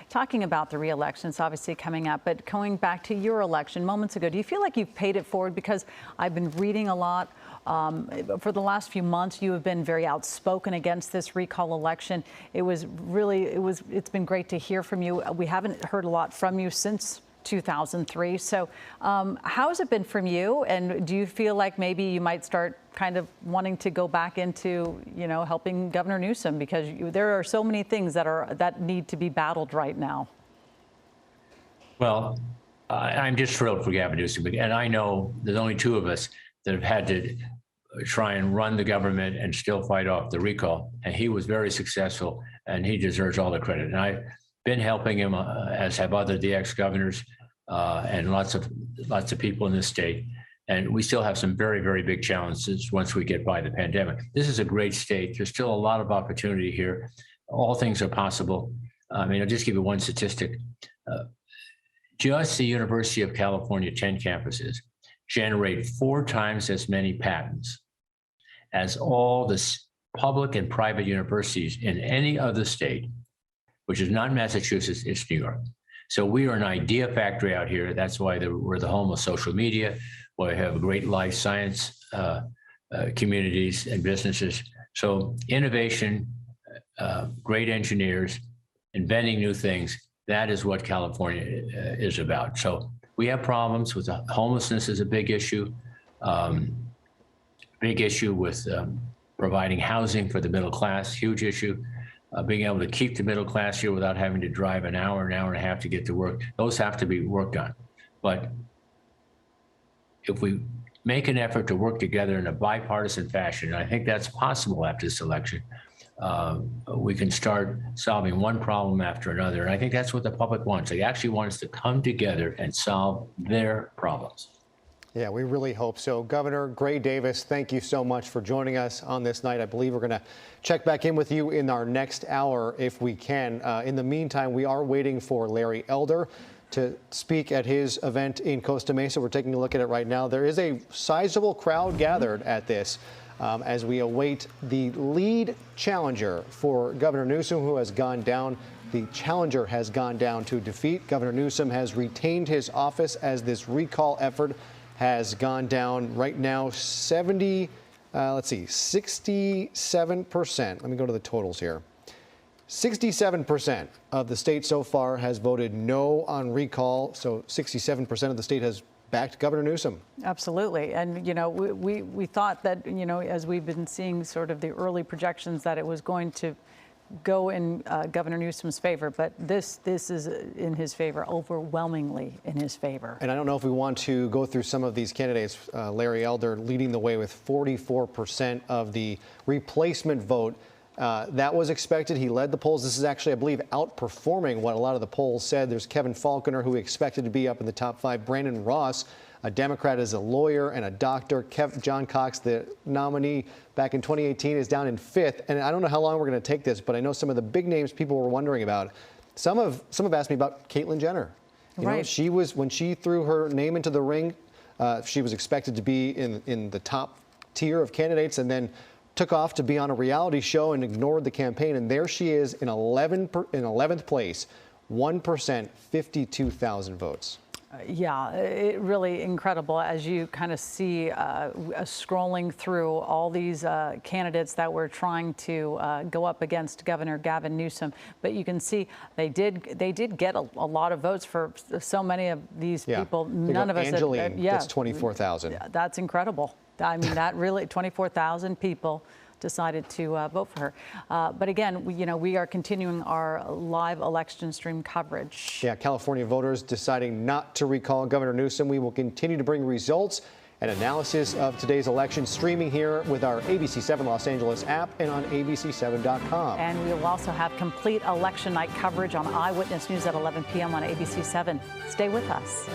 talking about the re-election, it's obviously coming up, but going back to your election moments ago, do you feel like you've paid it forward? Because I've been reading a lot. For the last few months, you have been very outspoken against this recall election. It's been great to hear from you. We haven't heard a lot from you since 2003. So how has it been from you? And do you feel like maybe you might start kind of wanting to go back into, you know, helping Governor Newsom, because there are so many things that need to be battled right now? Well, I'm just thrilled for Gavin Newsom. And I know there's only two of us that have had to try and run the government and still fight off the recall. And he was very successful, and he deserves all the credit. And I've been helping him, as have the ex-governors and lots of people in this state. And we still have some very, very big challenges once we get by the pandemic. This is a great state. There's still a lot of opportunity here. All things are possible. I mean, I'll just give you one statistic. Just the University of California 10 campuses generate 4 times as many patents as all the public and private universities in any other state, which is not Massachusetts, it's New York. So we are an idea factory out here. That's why we're the home of social media. We have great life science communities and businesses. So innovation, great engineers, inventing new things, that is what California is about. So we have problems with homelessness is a big issue with providing housing for the middle class, huge issue. Being able to keep the middle class here without having to drive an hour and a half to get to work, those have to be worked on. But if we make an effort to work together in a bipartisan fashion, and I think that's possible after this election, we can start solving one problem after another. And I think that's what the public wants. They actually want us to come together and solve their problems. Yeah, we really hope so. Governor Gray Davis, thank you so much for joining us on this night. I believe we're going to check back in with you in our next hour if we can. In the meantime, we are waiting for Larry Elder to speak at his event in Costa Mesa. We're taking a look at it right now. There is a sizable crowd gathered at this as we await the lead challenger for Governor Newsom, who has gone down. The challenger has gone down to defeat. Governor Newsom has retained his office as this recall effort has gone down right now 67%. Let me go to the totals here. 67% of the state so far has voted no on recall. So 67% of the state has backed Governor Newsom. Absolutely. And, you know, we thought that, you know, as we've been seeing sort of the early projections that it was going to go in Governor Newsom's favor, but this is in his favor, overwhelmingly in his favor. And I don't know if we want to go through some of these candidates. Larry Elder leading the way with 44% of the replacement vote. That was expected. He led the polls. This is actually, I believe, outperforming what a lot of the polls said. There's Kevin Faulconer, who we expected to be up in the top 5. Brandon Ross, a Democrat, is a lawyer and a doctor. John Cox, the nominee back in 2018, is down in 5th. And I don't know how long we're going to take this, but I know some of the big names people were wondering about. Some have asked me about Caitlyn Jenner. You know, she was, when she threw her name into the ring, she was expected to be in the top tier of candidates, and then took off to be on a reality show and ignored the campaign. And there she is in 11th place, 1%, 52,000 votes. Yeah, it really incredible as you kind of see scrolling through all these candidates that were trying to go up against Governor Gavin Newsom. But you can see they did get a lot of votes for so many of these people. None of us. Angeline gets 24,000. That's incredible. I mean, that really 24,000 people decided to vote for her. But again, we are continuing our live election stream coverage. Yeah, California voters deciding not to recall Governor Newsom. We will continue to bring results and analysis of today's election streaming here with our ABC7 Los Angeles app and on ABC7.com. And we will also have complete election night coverage on Eyewitness News at 11 p.m. on ABC7. Stay with us.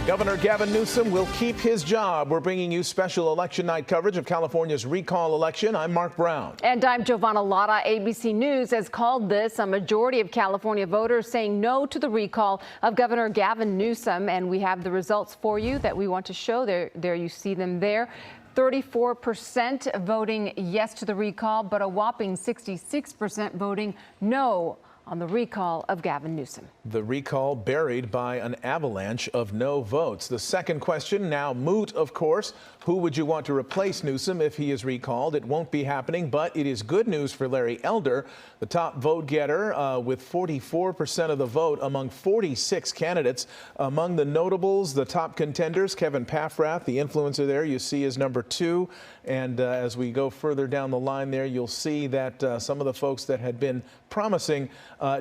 Governor Gavin Newsom will keep his job. We're bringing you special election night coverage of California's recall election. I'm Mark Brown. And I'm Giovanna Lotta. ABC News has called this a majority of California voters saying no to the recall of Governor Gavin Newsom. And we have the results for you that we want to show. There you see them there. 34% voting yes to the recall, but a whopping 66% voting no on the recall of Gavin Newsom. The recall buried by an avalanche of no votes. The second question, now moot, of course. Who would you want to replace Newsom if he is recalled? It won't be happening, but it is good news for Larry Elder, the top vote getter, with 44% of the vote among 46 candidates. Among the notables, the top contenders, Kevin Paffrath, the influencer there, you see is number 2. And as we go further down the line there, you'll see that some of the folks that had been promising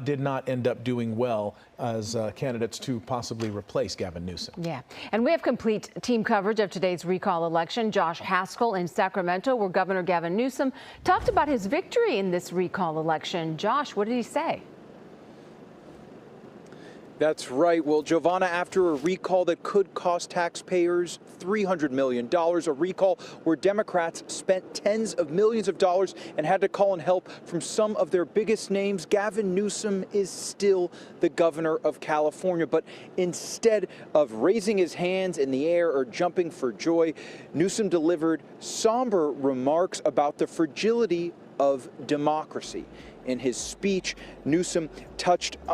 did not end up doing well as candidates to possibly replace Gavin Newsom. Yeah, and we have complete team coverage of today's recall election. Josh Haskell in Sacramento, where Governor Gavin Newsom talked about his victory in this recall election. Josh, what did he say? That's right. Well, Giovanna, after a recall that could cost taxpayers $300 million, a recall where Democrats spent tens of millions of dollars and had to call in help from some of their biggest names, Gavin Newsom is still the governor of California. But instead of raising his hands in the air or jumping for joy, Newsom delivered somber remarks about the fragility of democracy. In his speech, Newsom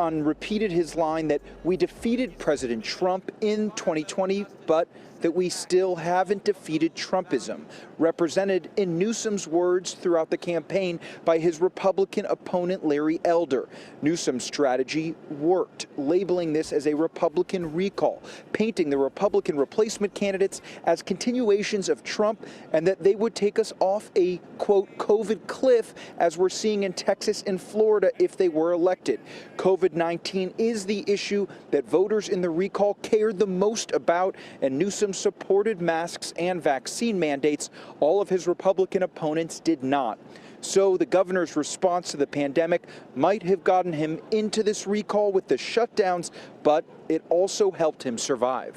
repeated his line that we defeated President Trump in 2020, but that we still haven't defeated Trumpism, represented in Newsom's words throughout the campaign by his Republican opponent Larry Elder. Newsom's strategy worked, labeling this as a Republican recall, painting the Republican replacement candidates as continuations of Trump and that they would take us off a, quote, COVID cliff, as we're seeing in Texas and Florida if they were elected. COVID-19 is the issue that voters in the recall cared the most about, and Newsom supported masks and vaccine mandates. All of his Republican opponents did not. So the governor's response to the pandemic might have gotten him into this recall with the shutdowns, but it also helped him survive.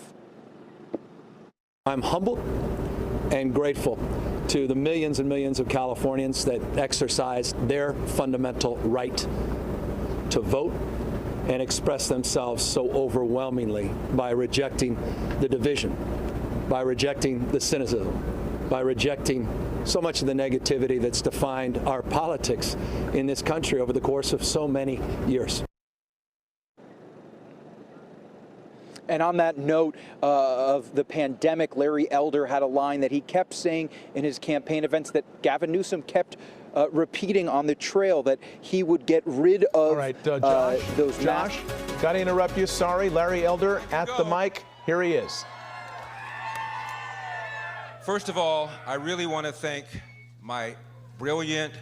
I'm humbled and grateful to the millions and millions of Californians that exercised their fundamental right to vote and express themselves so overwhelmingly by rejecting the division, by rejecting the cynicism, by rejecting so much of the negativity that's defined our politics in this country over the course of so many years. And on that note of the pandemic, Larry Elder had a line that he kept saying in his campaign events that Gavin Newsom kept repeating on the trail, that he would get rid of All right, those Josh, got to interrupt you. Sorry. Larry Elder at the mic. Here he is. First of all, I really want to thank my brilliant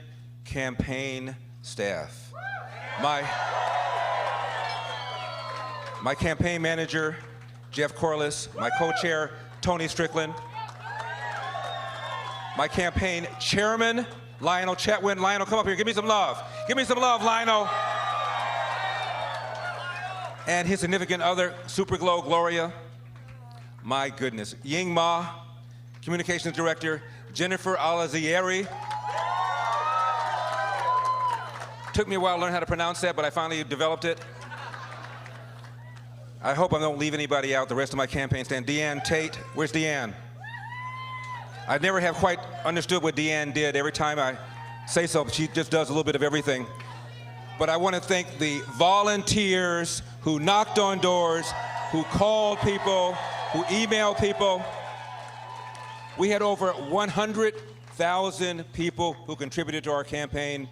campaign staff. My campaign manager, Jeff Corliss, my co-chair, Tony Strickland, my campaign chairman, Lionel Chetwin. Lionel, come up here. Give me some love. Give me some love, Lionel. And his significant other, Superglow Gloria. My goodness. Ying Ma, communications director, Jennifer Alazieri. Took me a while to learn how to pronounce that, but I finally developed it. I hope I don't leave anybody out, the rest of my campaign stand. Deanne Tate, where's Deanne? I never have quite understood what Deanne did. Every time I say so, she just does a little bit of everything. But I want to thank the volunteers who knocked on doors, who called people, who emailed people. We had over 100,000 people who contributed to our campaign.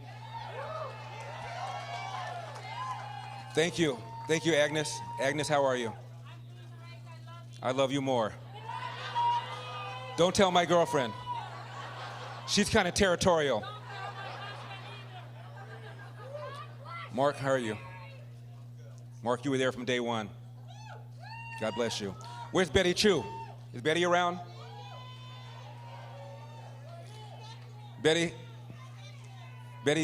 Thank you. Thank you, Agnes. Agnes, how are you? I love you more. Don't tell my girlfriend. She's kind of territorial. Mark, how are you? Mark, you were there from day one. God bless you. Where's Betty Chu? Is Betty around? Betty's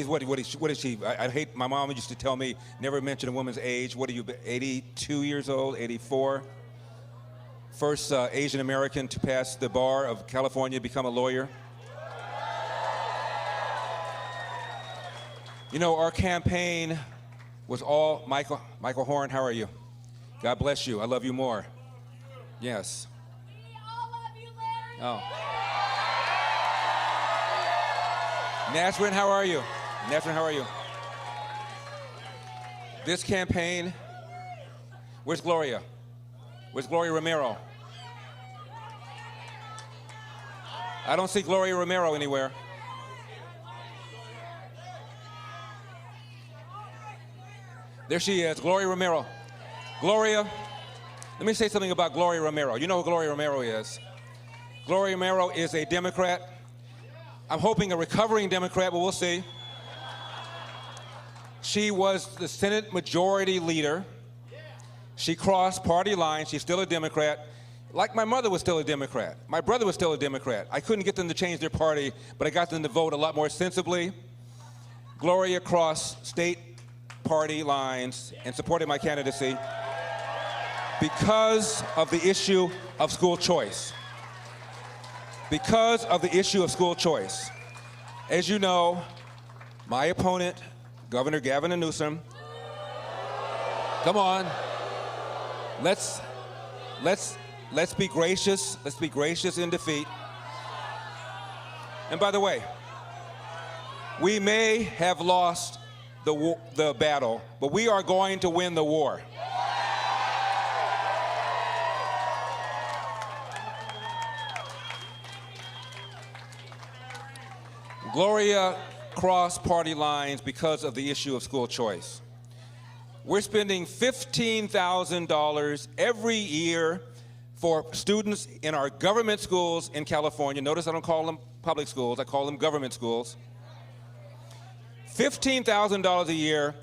what is she? I hate, my mom used to tell me, never mention a woman's age. What are you, 82 years old, 84? first Asian American to pass the bar of California, become a lawyer. You know, our campaign was all Michael Horn, how are you? God bless you. I love you more. Yes. We all love you, Larry. Oh. Nasrin, how are you? Nasrin, how are you? This campaign, where's Gloria? Where's Gloria Romero? I don't see Gloria Romero anywhere. There she is, Gloria Romero. Gloria, let me say something about Gloria Romero. You know who Gloria Romero is. Gloria Romero is a Democrat. I'm hoping a recovering Democrat, but we'll see. She was the Senate Majority Leader. She crossed party lines. She's still a Democrat. Like my mother was still a Democrat. My brother was still a Democrat. I couldn't get them to change their party, but I got them to vote a lot more sensibly. Gloria crossed state party lines and supported my candidacy because of the issue of school choice. Because of the issue of school choice. As you know, my opponent, Governor Gavin Newsom, come on, let's be gracious. Let's be gracious in defeat. And by the way, we may have lost the battle, but we are going to win the war. Gloria crossed party lines because of the issue of school choice. We're spending $15,000 every year for students in our government schools in California. Notice I don't call them public schools, I call them government schools. $15,000 a year,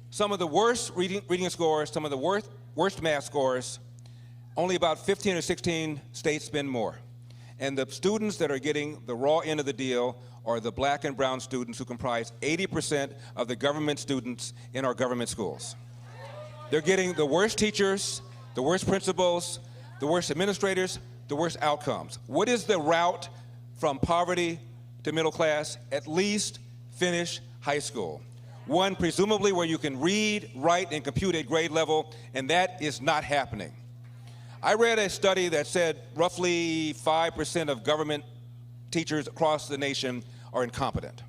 some of the worst reading scores, some of the worst math scores. Only about 15 or 16 states spend more. And the students that are getting the raw end of the deal are the black and brown students who comprise 80% of the government students in our government schools. They're getting the worst teachers, the worst principals, the worst administrators, the worst outcomes. What is the route from poverty to middle class? At least finish high school. One, presumably where you can read, write, and compute at grade level, and that is not happening. I read a study that said roughly 5% of government teachers across the nation are incompetent.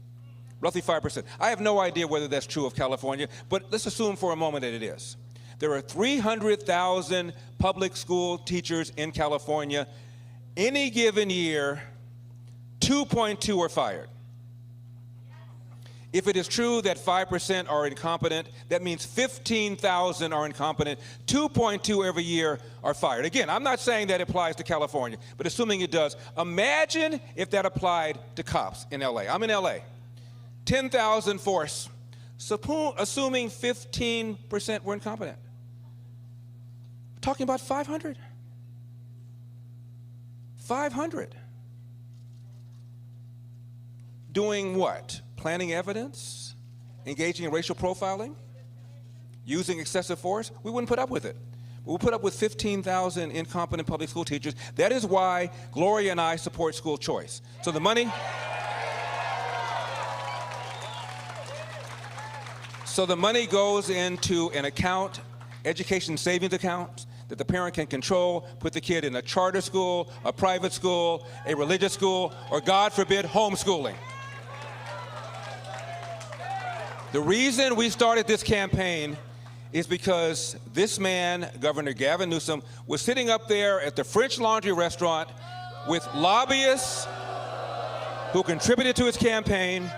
Roughly 5%. I have no idea whether that's true of California, but let's assume for a moment that it is. There are 300,000 public school teachers in California. Any given year, 2.2 are fired. If it is true that 5% are incompetent, that means 15,000 are incompetent. 2.2 every year are fired. Again, I'm not saying that applies to California, but assuming it does, imagine if that applied to cops in LA. I'm in LA. 10,000 force, assuming 15% were incompetent. We're talking about 500. 500. Doing what? Planning evidence, engaging in racial profiling, using excessive force. We wouldn't put up with it. We'll put up with 15,000 incompetent public school teachers. That is why Gloria and I support school choice. So the money goes into an account, education savings account, that the parent can control, put the kid in a charter school, a private school, a religious school, or God forbid, homeschooling. The reason we started this campaign is because this man, Governor Gavin Newsom, was sitting up there at the French Laundry restaurant with lobbyists who contributed to his campaign,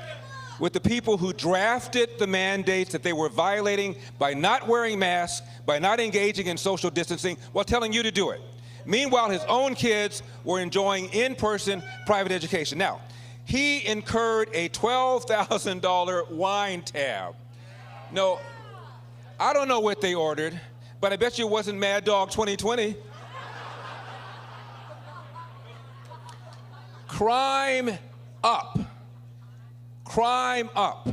with the people who drafted the mandates that they were violating by not wearing masks, by not engaging in social distancing, while telling you to do it. Meanwhile, his own kids were enjoying in-person private education. Now, he incurred a $12,000 wine tab. No, I don't know what they ordered, but I bet you it wasn't Mad Dog 2020. Crime up. Crime up.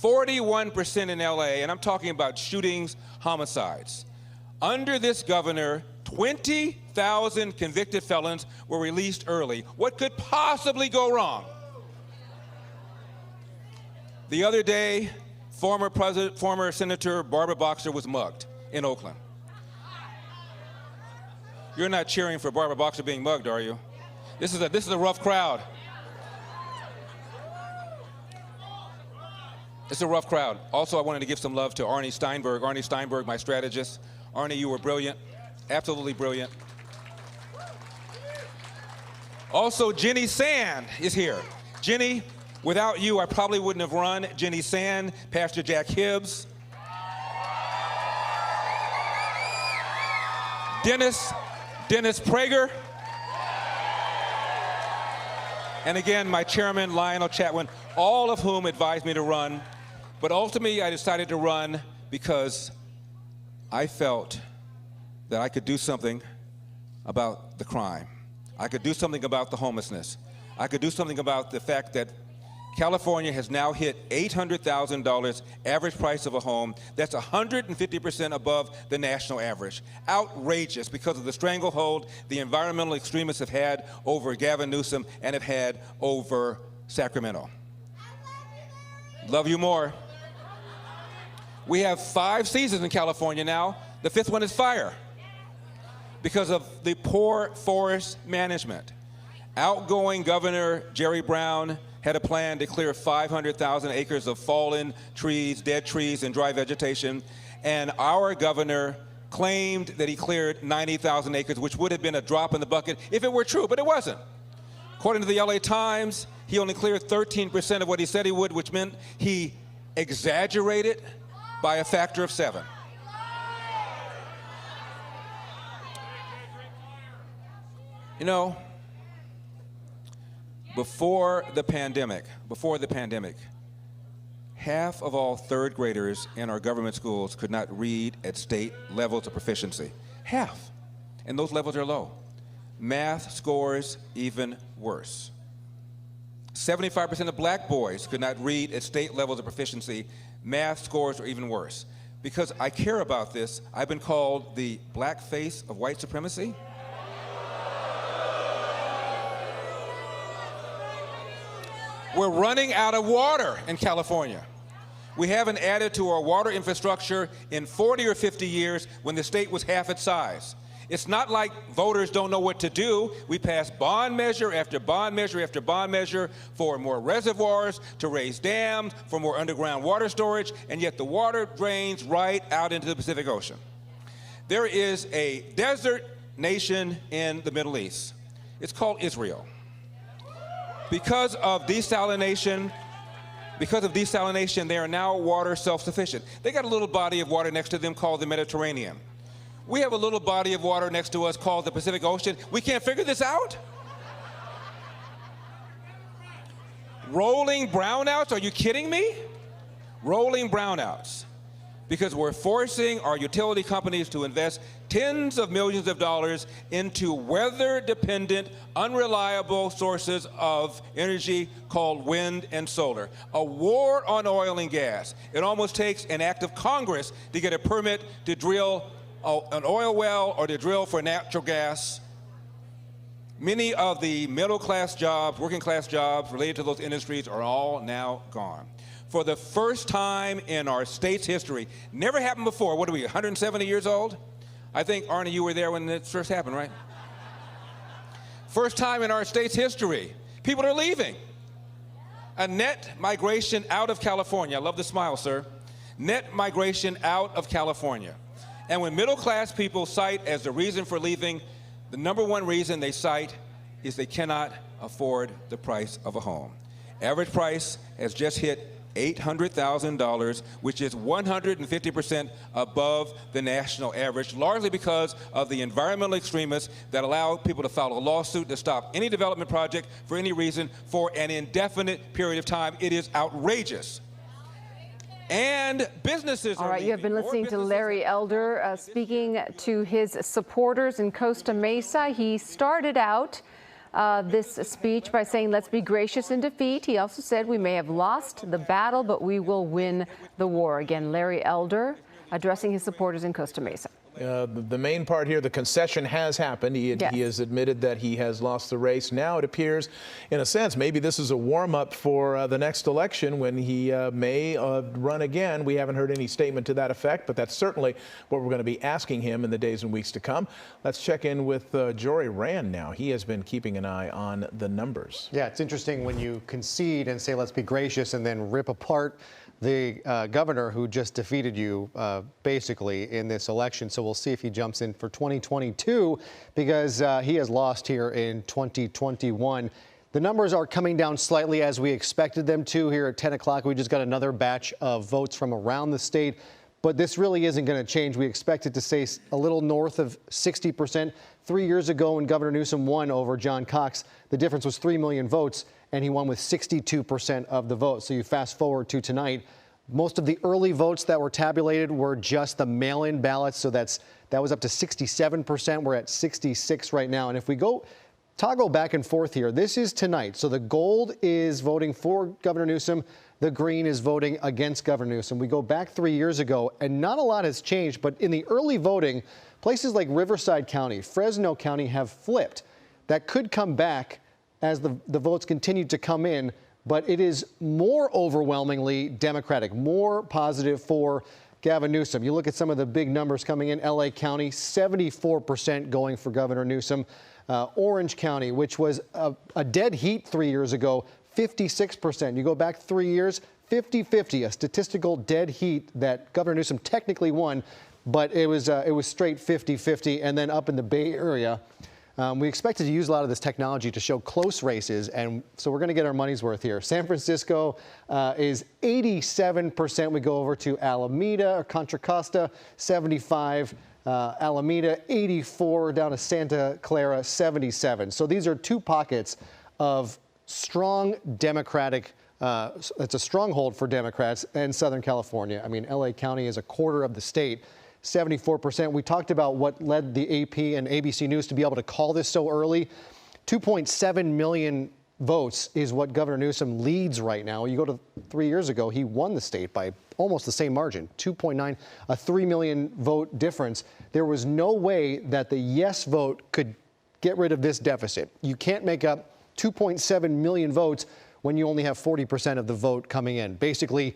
41% in LA, and I'm talking about shootings, homicides. Under this governor, 20 1,000 convicted felons were released early. What could possibly go wrong? The other day, former Senator Barbara Boxer was mugged in Oakland. You're not cheering for Barbara Boxer being mugged, are you? This is a rough crowd. It's a rough crowd. Also, I wanted to give some love to Arnie Steinberg. Arnie Steinberg, my strategist. Arnie, you were brilliant, absolutely brilliant. Also, Jenny Sand is here. Jenny, without you, I probably wouldn't have run. Jenny Sand, Pastor Jack Hibbs. Dennis Prager. And again, my chairman, Lionel Chatwin, all of whom advised me to run. But ultimately, I decided to run because I felt that I could do something about the crime. I could do something about the homelessness. I could do something about the fact that California has now hit $800,000 average price of a home. That's 150% above the national average. Outrageous because of the stranglehold the environmental extremists have had over Gavin Newsom and have had over Sacramento. Love you more. We have 5 seasons in California now. The 5th one is fire because of the poor forest management. Outgoing Governor Jerry Brown had a plan to clear 500,000 acres of fallen trees, dead trees, and dry vegetation. And our governor claimed that he cleared 90,000 acres, which would have been a drop in the bucket if it were true, but it wasn't. According to the LA Times, he only cleared 13% of what he said he would, which meant he exaggerated by a factor of 7. You know, before the pandemic, half of all 3rd graders in our government schools could not read at state levels of proficiency. Half. And those levels are low. Math scores even worse. 75% of black boys could not read at state levels of proficiency. Math scores are even worse. Because I care about this, I've been called the black face of white supremacy. We're running out of water in California. We haven't added to our water infrastructure in 40 or 50 years when the state was half its size. It's not like voters don't know what to do. We passed bond measure after bond measure after bond measure for more reservoirs, to raise dams, for more underground water storage, and yet the water drains right out into the Pacific Ocean. There is a desert nation in the Middle East. It's called Israel. Because of desalination, they are now water self-sufficient. They got a little body of water next to them called the Mediterranean. We have a little body of water next to us called the Pacific Ocean. We can't figure this out? Rolling brownouts? Are you kidding me? Rolling brownouts. Because we're forcing our utility companies to invest tens of millions of dollars into weather-dependent, unreliable sources of energy called wind and solar. A war on oil and gas. It almost takes an act of Congress to get a permit to drill an oil well or to drill for natural gas. Many of the middle-class jobs, working-class jobs related to those industries are all now gone. For the first time in our state's history, never happened before. What are we, 170 years old? I think, Arnie, you were there when it first happened, right? First time in our state's history, people are leaving. A net migration out of California. I love the smile, sir. Net migration out of California. And when middle-class people cite as the reason for leaving, the number one reason they cite is they cannot afford the price of a home. Average price has just hit $800,000, which is 150% above the national average, largely because of the environmental extremists that allow people to file a lawsuit to stop any development project for any reason for an indefinite period of time. It is outrageous. And businesses All right, you have been listening to Larry Elder speaking to his supporters in Costa Mesa. He started out this speech by saying, let's be gracious in defeat. He also said we may have lost the battle, but we will win the war. Again, Larry Elder addressing his supporters in Costa Mesa. The main part here, the concession has happened. He has admitted that he has lost the race. Now it appears, in a sense, maybe this is a warm-up for the next election when he may run again. We haven't heard any statement to that effect, but that's certainly what we're going to be asking him in the days and weeks to come. Let's check in with Jory Rand now. He has been keeping an eye on the numbers. Yeah, it's interesting when you concede and say, let's be gracious, and then rip apart the governor who just defeated you basically in this election. So we'll see if he jumps in for 2022 because he has lost here in 2021. The numbers are coming down slightly as we expected them to here at 10 o'clock. We just got another batch of votes from around the state, but this really isn't going to change. We expect it to stay a little north of 60%. 3 years ago when Governor Newsom won over John Cox, the difference was 3 million votes, and he won with 62% of the vote. So you fast forward to tonight, most of the early votes that were tabulated were just the mail-in ballots. So that was up to 67%. We're at 66 right now. And if we go toggle back and forth here, this is tonight. So the gold is voting for Governor Newsom. The green is voting against Governor Newsom. We go back 3 years ago, and not a lot has changed. But in the early voting, places like Riverside County, Fresno County have flipped. That could come back as the votes continue to come in, but it is more overwhelmingly Democratic, more positive for Gavin Newsom. You look at some of the big numbers coming in. LA County, 74% going for Governor Newsom. Orange County, which was a dead heat 3 years ago, 56%. You go back 3 years, 50-50, a statistical dead heat that Governor Newsom technically won, but it was straight 50-50. And then up in the Bay Area, we expected to use a lot of this technology to show close races, and so we're going to get our money's worth here. San Francisco is 87%. We go over to Alameda or Contra Costa, 75. Alameda, 84. Down to Santa Clara, 77. So these are two pockets of strong Democratic. It's a stronghold for Democrats in Southern California. I mean, LA County is a quarter of the state. 74%. We talked about what led the AP and ABC News to be able to call this so early. 2.7 million votes is what Governor Newsom leads right now. You go to 3 years ago, he won the state by almost the same margin, 2.9, a 3 million vote difference. There was no way that the yes vote could get rid of this deficit. You can't make up 2.7 million votes when you only have 40% of the vote coming in. Basically,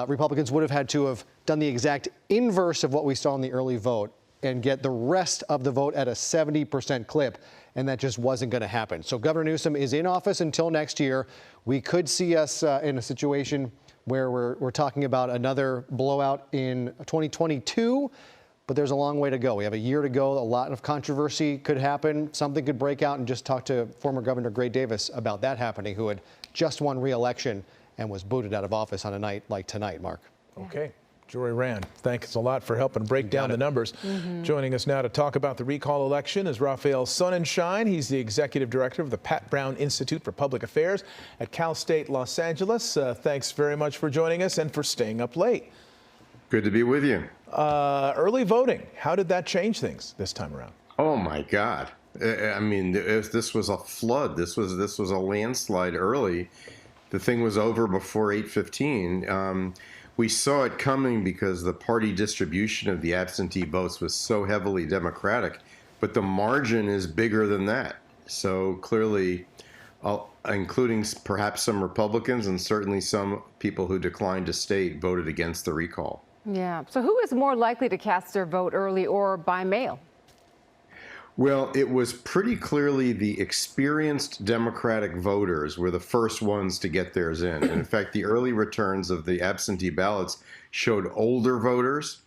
Republicans would have had to have done the exact inverse of what we saw in the early vote and get the rest of the vote at a 70% clip, and that just wasn't going to happen. So Governor Newsom is in office until next year. We could see us in a situation where we're talking about another blowout in 2022, but there's a long way to go. We have a year to go. A lot of controversy could happen. Something could break out, and just talk to former Governor Gray Davis about that happening, who had just won re-election and was booted out of office on a night like tonight, Mark. Okay. Jory Rand, thanks a lot for helping break down the numbers. Joining us now to talk about the recall election is Rafael Sunshine. He's the executive director of the Pat Brown Institute for Public Affairs at Cal State Los Angeles. Thanks very much for joining us and for staying up late. Good to be with you. Early voting, how did that change things this time around? Oh my God. I mean, this was a flood. This was a landslide early. The thing was over before 8:15. We saw it coming because the party distribution of the absentee votes was so heavily Democratic, but the margin is bigger than that. So clearly, including perhaps some Republicans and certainly some people who declined to state, voted against the recall. Yeah. So who is more likely to cast their vote early or by mail? Well, it was pretty clearly the experienced Democratic voters were the first ones to get theirs in. And in fact, the early returns of the absentee ballots showed older voters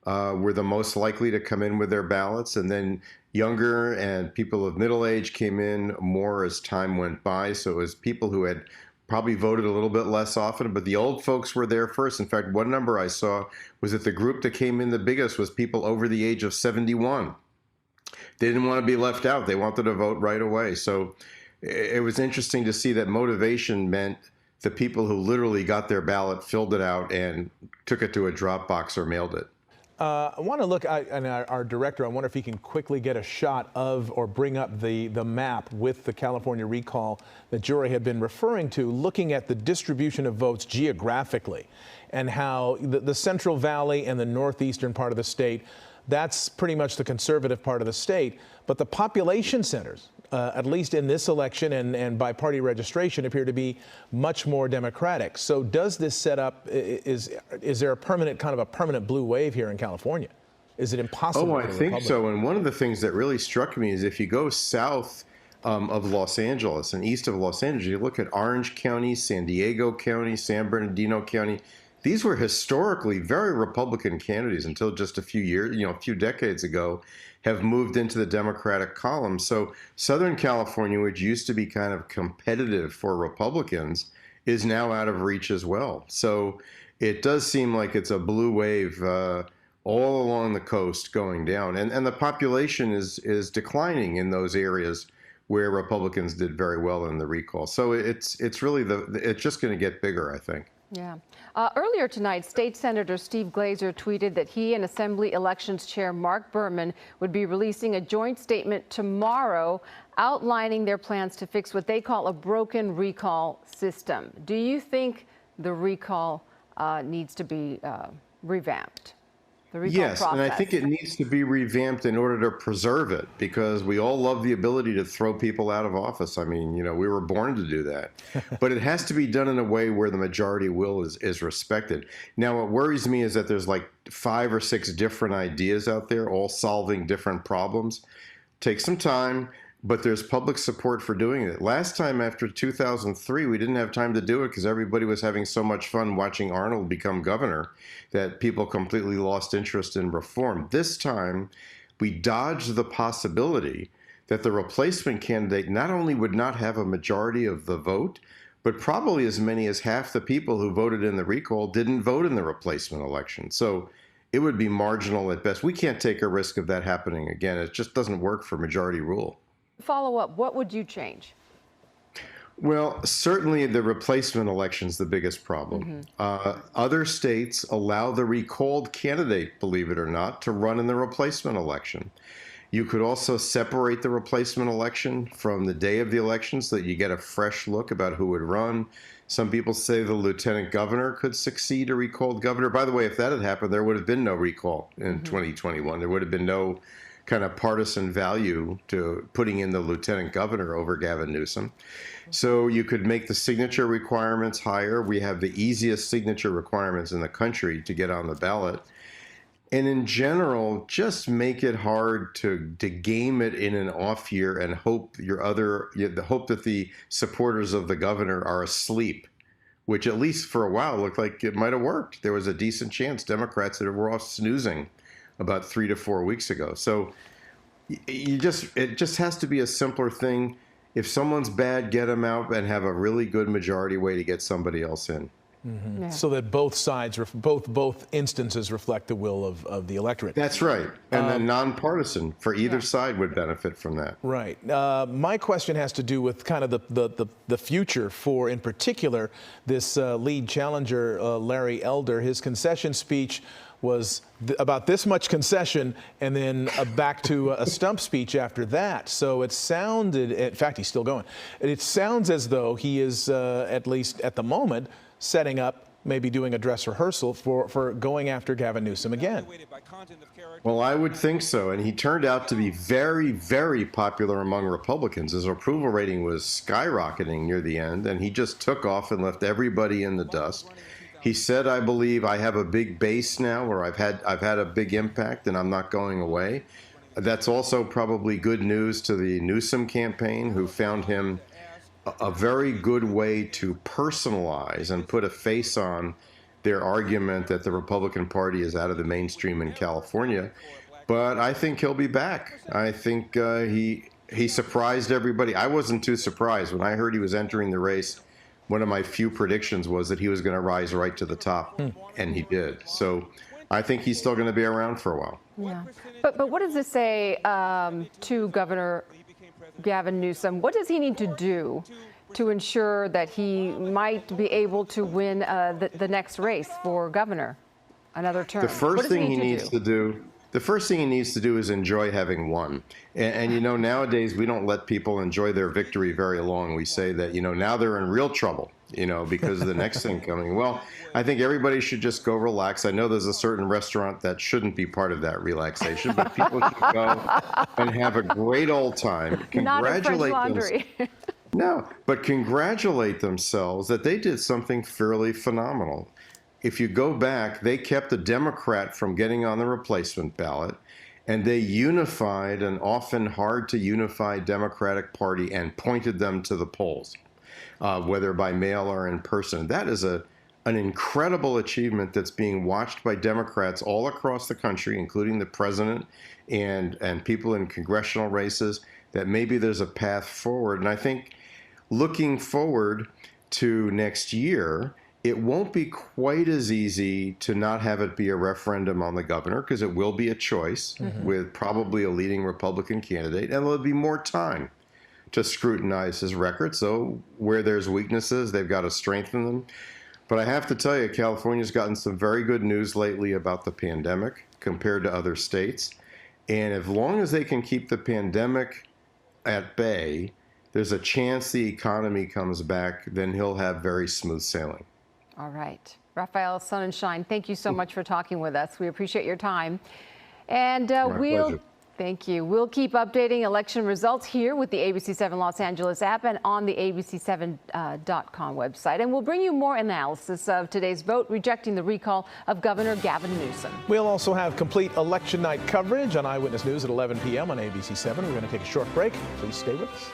were the most likely to come in with their ballots. And then younger and people of middle age came in more as time went by. So it was people who had probably voted a little bit less often, but the old folks were there first. In fact, one number I saw was that the group that came in the biggest was people over the age of 71. They didn't want to be left out. They wanted to vote right away. So it was interesting to see that motivation meant the people who literally got their ballot, filled it out, and took it to a drop box or mailed it. I want to look at our director. I wonder if he can quickly get a shot of or bring up the map with the California recall that Jory had been referring to, looking at the distribution of votes geographically and how the Central Valley and the northeastern part of the state That's pretty much the conservative part of the state. But the population centers, at least in this election and by party registration, appear to be much more Democratic. So does this set up, is there a permanent blue wave here in California? Is it impossible? Oh, I think so. And one of the things that really struck me is if you go south of Los Angeles and east of Los Angeles, you look at Orange County, San Diego County, San Bernardino County. These were historically very Republican candidates until just a few decades ago, have moved into the Democratic column. So Southern California, which used to be kind of competitive for Republicans, is now out of reach as well. So it does seem like it's a blue wave all along the coast going down. And the population is declining in those areas where Republicans did very well in the recall. So it's really it's just going to get bigger, I think. Yeah. Earlier tonight, State Senator Steve Glazer tweeted that he and Assembly Elections Chair Mark Berman would be releasing a joint statement tomorrow outlining their plans to fix what they call a broken recall system. Do you think the recall needs to be revamped? Yes, process. and I think it needs to be revamped in order to preserve it, because we all love the ability to throw people out of office. I mean, we were born to do that. But it has to be done in a way where the majority will is respected. Now, what worries me is that there's like 5 or 6 different ideas out there, all solving different problems. Take some time, but there's public support for doing it. Last time, after 2003, we didn't have time to do it because everybody was having so much fun watching Arnold become governor that people completely lost interest in reform. This time, we dodged the possibility that the replacement candidate not only would not have a majority of the vote, but probably as many as half the people who voted in the recall didn't vote in the replacement election. So it would be marginal at best. We can't take a risk of that happening again. It just doesn't work for majority rule. Follow up, what would you change? Well, certainly the replacement election is the biggest problem. Other states allow the recalled candidate, believe it or not, to run in the replacement election. You could also separate the replacement election from the day of the election so that you get a fresh look about who would run. Some people say the lieutenant governor could succeed a recalled governor. By the way, if that had happened, there would have been no recall in 2021. There would have been no kind of partisan value to putting in the lieutenant governor over Gavin Newsom. So you could make the signature requirements higher. We have the easiest signature requirements in the country to get on the ballot. And in general, just make it hard to game it in an off year and hope hope that the supporters of the governor are asleep, which at least for a while looked like it might have worked. There was a decent chance Democrats that were off snoozing about 3 to 4 weeks ago. So it just has to be a simpler thing. If someone's bad, get them out and have a really good majority way to get somebody else in. Yeah. So that both sides, both instances reflect the will of the electorate. That's right. And then nonpartisan for either side would benefit from that. Right. My question has to do with kind of the future for, in particular, this lead challenger, Larry Elder. His concession speech was about this much concession and then back to a stump speech after that. So it sounded, in fact, he's still going. It sounds as though he is, at least at the moment, setting up, maybe doing a dress rehearsal for going after Gavin Newsom again. Well, I would think so. And he turned out to be very, very popular among Republicans. His approval rating was skyrocketing near the end, and he just took off and left everybody in the dust. He said, I believe I have a big base now, or I've had a big impact and I'm not going away. That's also probably good news to the Newsom campaign, who found him a very good way to personalize and put a face on their argument that the Republican Party is out of the mainstream in California. But I think he'll be back. I think he surprised everybody. I wasn't too surprised. When I heard he was entering the race, one of my few predictions was that he was going to rise right to the top, and he did. So I think he's still going to be around for a while. Yeah. But what does this say to Governor Gavin Newsom? What does he need to do to ensure that he might be able to win the next race for governor, another term? The first thing he needs to do is enjoy having won. And nowadays we don't let people enjoy their victory very long. We say that, now they're in real trouble because of the next thing coming. Well, I think everybody should just go relax. I know there's a certain restaurant that shouldn't be part of that relaxation, but people should go and have a great old time. Congratulate congratulate themselves that they did something fairly phenomenal. If you go back, they kept a Democrat from getting on the replacement ballot, and they unified an often hard to unify Democratic Party and pointed them to the polls, whether by mail or in person. That is an incredible achievement that's being watched by Democrats all across the country, including the president and people in congressional races, that maybe there's a path forward. And I think looking forward to next year, it won't be quite as easy to not have it be a referendum on the governor, because it will be a choice with probably a leading Republican candidate, and there'll be more time to scrutinize his record. So where there's weaknesses, they've got to strengthen them. But I have to tell you, California's gotten some very good news lately about the pandemic compared to other states. And as long as they can keep the pandemic at bay, there's a chance the economy comes back, then he'll have very smooth sailing. All right. Rafael Sunshine, thank you so much for talking with us. We appreciate your time. And thank you. We'll keep updating election results here with the ABC7 Los Angeles app and on the ABC7.com website. And we'll bring you more analysis of today's vote rejecting the recall of Governor Gavin Newsom. We'll also have complete election night coverage on Eyewitness News at 11 p.m. on ABC7. We're going to take a short break. Please stay with us.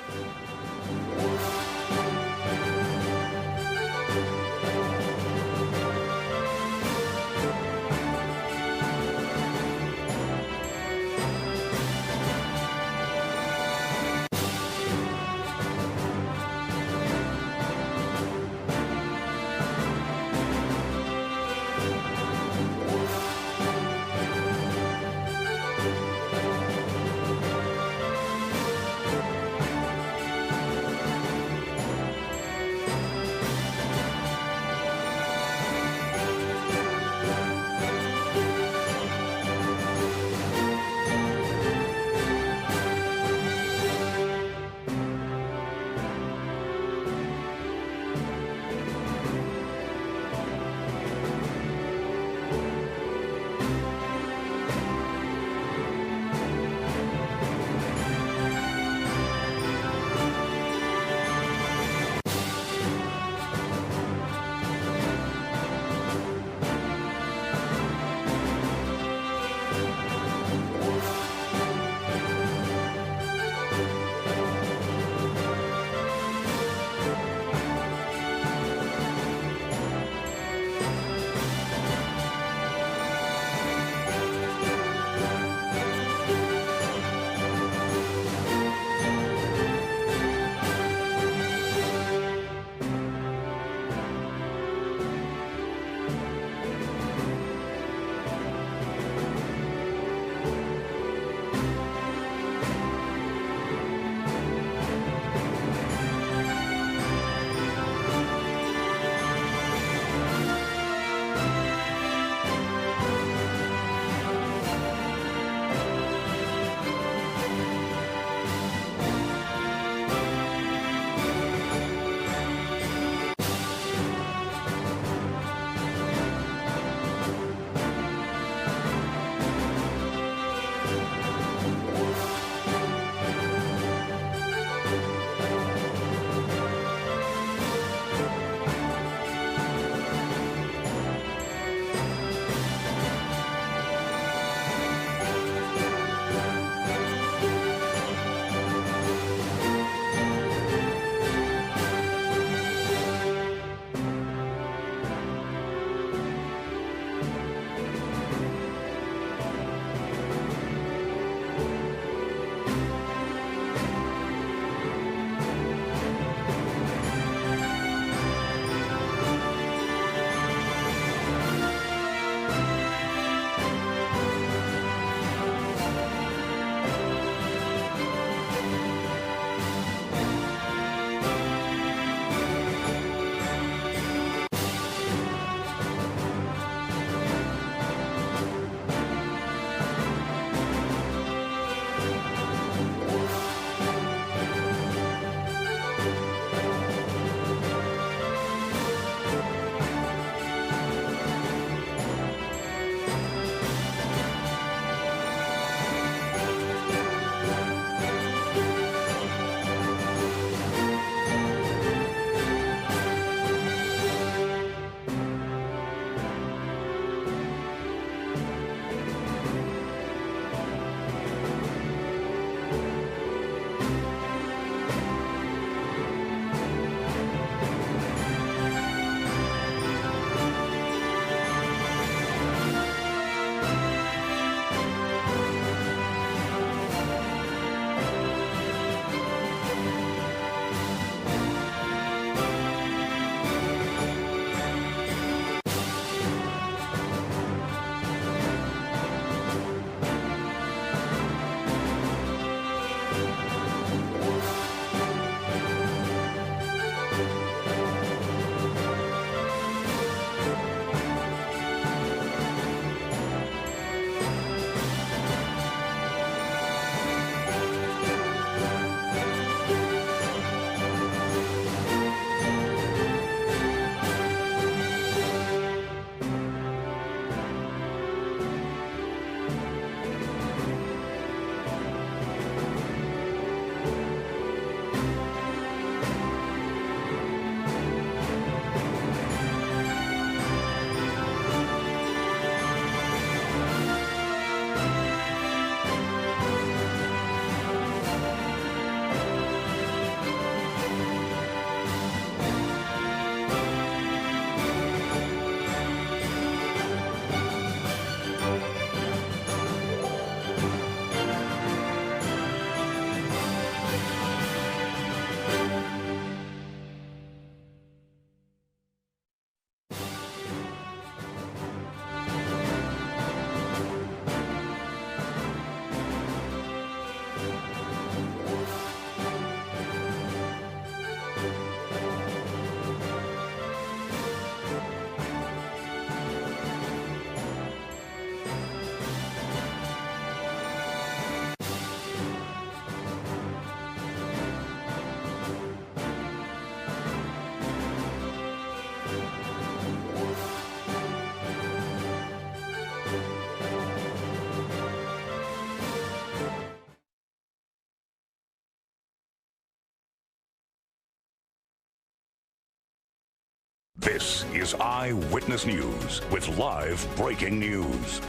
This is Eyewitness News with live breaking news.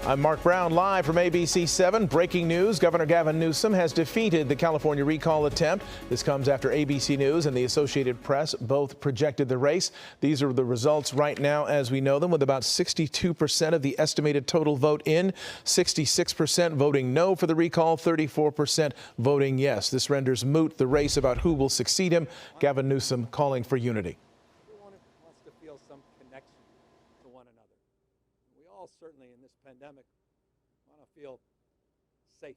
I'm Mark Brown, live from ABC7. Breaking news, Governor Gavin Newsom has defeated the California recall attempt. This comes after ABC News and the Associated Press both projected the race. These are the results right now as we know them, with about 62% of the estimated total vote in, 66% voting no for the recall, 34% voting yes. This renders moot the race about who will succeed him. Gavin Newsom calling for unity. Everyone wants to feel some connection to one another. We all certainly in this pandemic want to feel safe.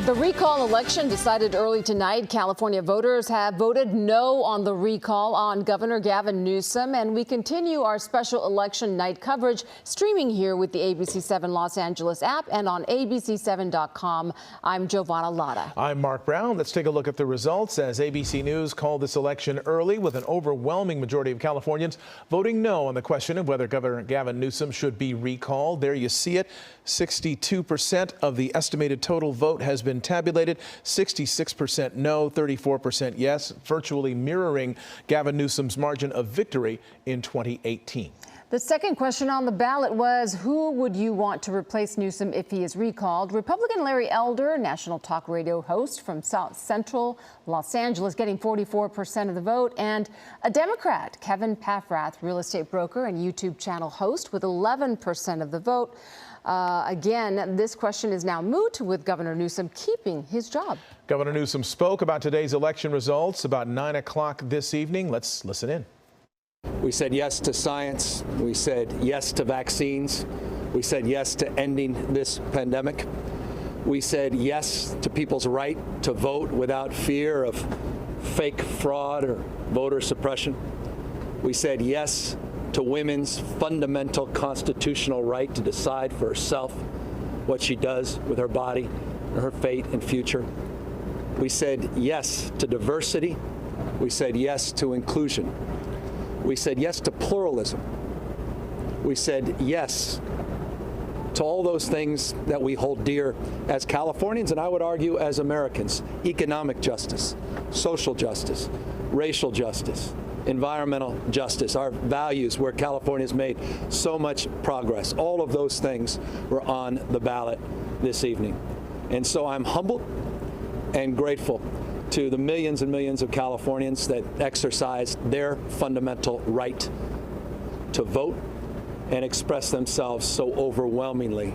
The recall election decided early tonight. California voters have voted no on the recall on Governor Gavin Newsom, and we continue our special election night coverage streaming here with the ABC7 Los Angeles app and on ABC7.com. I'm Giovanna Lotta. I'm Mark Brown. Let's take a look at the results as ABC News called this election early with an overwhelming majority of Californians voting no on the question of whether Governor Gavin Newsom should be recalled. There you see it. 62% of the estimated total vote has been tabulated, 66% no, 34% yes, virtually mirroring Gavin Newsom's margin of victory in 2018. The second question on the ballot was, who would you want to replace Newsom if he is recalled? Republican Larry Elder, national talk radio host from South Central Los Angeles, getting 44% of the vote, and a Democrat, Kevin Paffrath, real estate broker and YouTube channel host, with 11% of the vote. Again, this question is now moot, with Governor Newsom keeping his job. Governor Newsom spoke about today's election results about 9 o'clock this evening. Let's listen in. We said yes to science. We said yes to vaccines. We said yes to ending this pandemic. We said yes to people's right to vote without fear of fake fraud or voter suppression. We said yes to women's fundamental constitutional right to decide for herself what she does with her body, her fate and future. We said yes to diversity. We said yes to inclusion. We said yes to pluralism. We said yes to all those things that we hold dear as Californians, and I would argue as Americans: economic justice, social justice, racial justice, environmental justice, our values where California has made so much progress. All of those things were on the ballot this evening. And so I'm humbled and grateful to the millions and millions of Californians that exercised their fundamental right to vote and express themselves so overwhelmingly.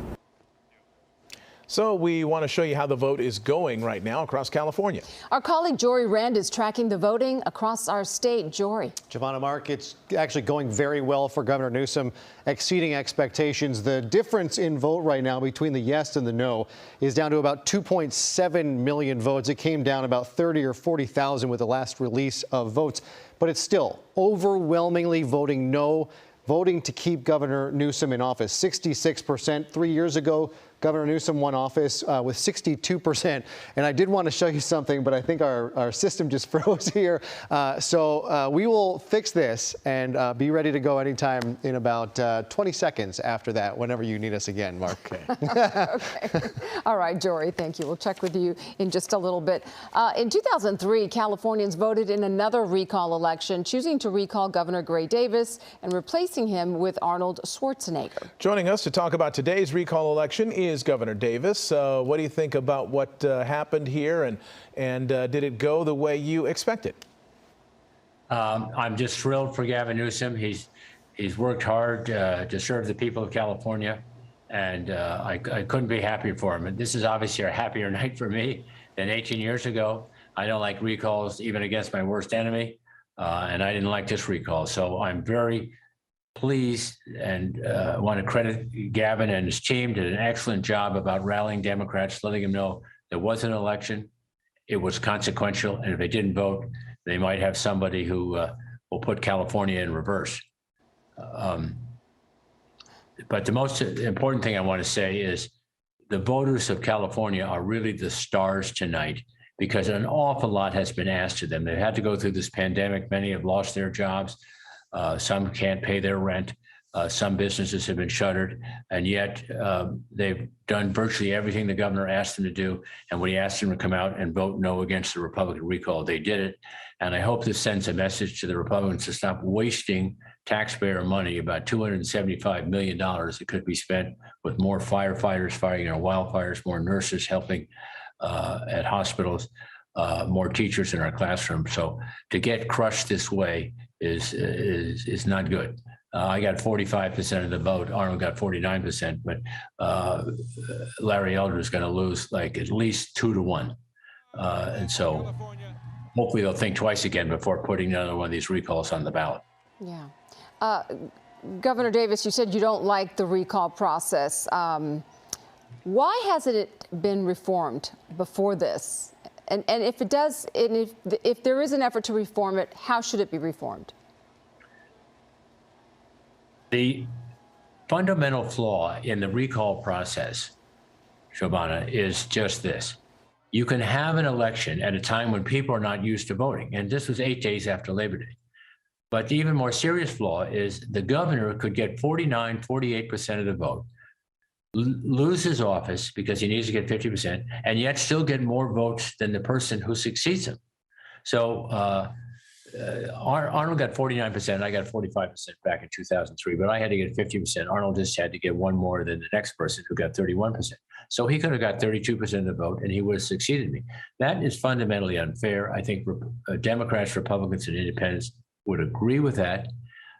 So we want to show you how the vote is going right now across California. Our colleague Jory Rand is tracking the voting across our state. Jory. Giovanna, Mark, it's actually going very well for Governor Newsom, exceeding expectations. The difference in vote right now between the yes and the no is down to about 2.7 million votes. It came down about 30 or 40,000 with the last release of votes, but it's still overwhelmingly voting no, voting to keep Governor Newsom in office. 66%. 3 years ago, Governor Newsom won office with 62%. And I did want to show you something, but I think our system just froze here. So we will fix this and be ready to go anytime in about 20 seconds after that, whenever you need us again, Mark. Okay. All right, Jory, thank you. We'll check with you in just a little bit. In 2003, Californians voted in another recall election, choosing to recall Governor Gray Davis and replacing him with Arnold Schwarzenegger. Joining us to talk about today's recall election is Governor Davis. What do you think about what happened here, and did it go the way you expected? I'm just thrilled for Gavin Newsom. He's worked hard to serve the people of California, and I couldn't be happier for him. And this is obviously a happier night for me than 18 years ago. I don't like recalls even against my worst enemy, and I didn't like this recall. So I'm very pleased and want to credit Gavin and his team. Did an excellent job about rallying Democrats, letting them know there was an election, it was consequential, and if they didn't vote, they might have somebody who will put California in reverse. But the most important thing I want to say is the voters of California are really the stars tonight. because an awful lot has been asked of them. They've had to go through this pandemic. Many have lost their jobs. Some can't pay their rent. Some businesses have been shuttered, and yet they've done virtually everything the governor asked them to do. And when he asked them to come out and vote no against the Republican recall, they did it. And I hope this sends a message to the Republicans to stop wasting taxpayer money, about $275 million that could be spent with more firefighters fighting in wildfires, more nurses helping at hospitals, more teachers in our classrooms. So to get crushed this way is not good. I got 45% of the vote. Arnold got 49%, but Larry Elder is going to lose like at least 2-1. And so hopefully they'll think twice again before putting another one of these recalls on the ballot. Yeah. Governor Davis, you said you don't like the recall process. Why hasn't it been reformed before this? And if it does, and if there is an effort to reform it, how should it be reformed? The fundamental flaw in the recall process, Shobana, is just this. You can have an election at a time when people are not used to voting. And this was 8 days after Labor Day. But the even more serious flaw is the governor could get 49, 48% of the vote, lose his office because he needs to get 50%, and yet still get more votes than the person who succeeds him. So Arnold got 49%, I got 45% back in 2003, but I had to get 50%. Arnold just had to get one more than the next person who got 31%. So he could have got 32% of the vote and he would have succeeded me. That is fundamentally unfair. I think Democrats, Republicans, and Independents would agree with that.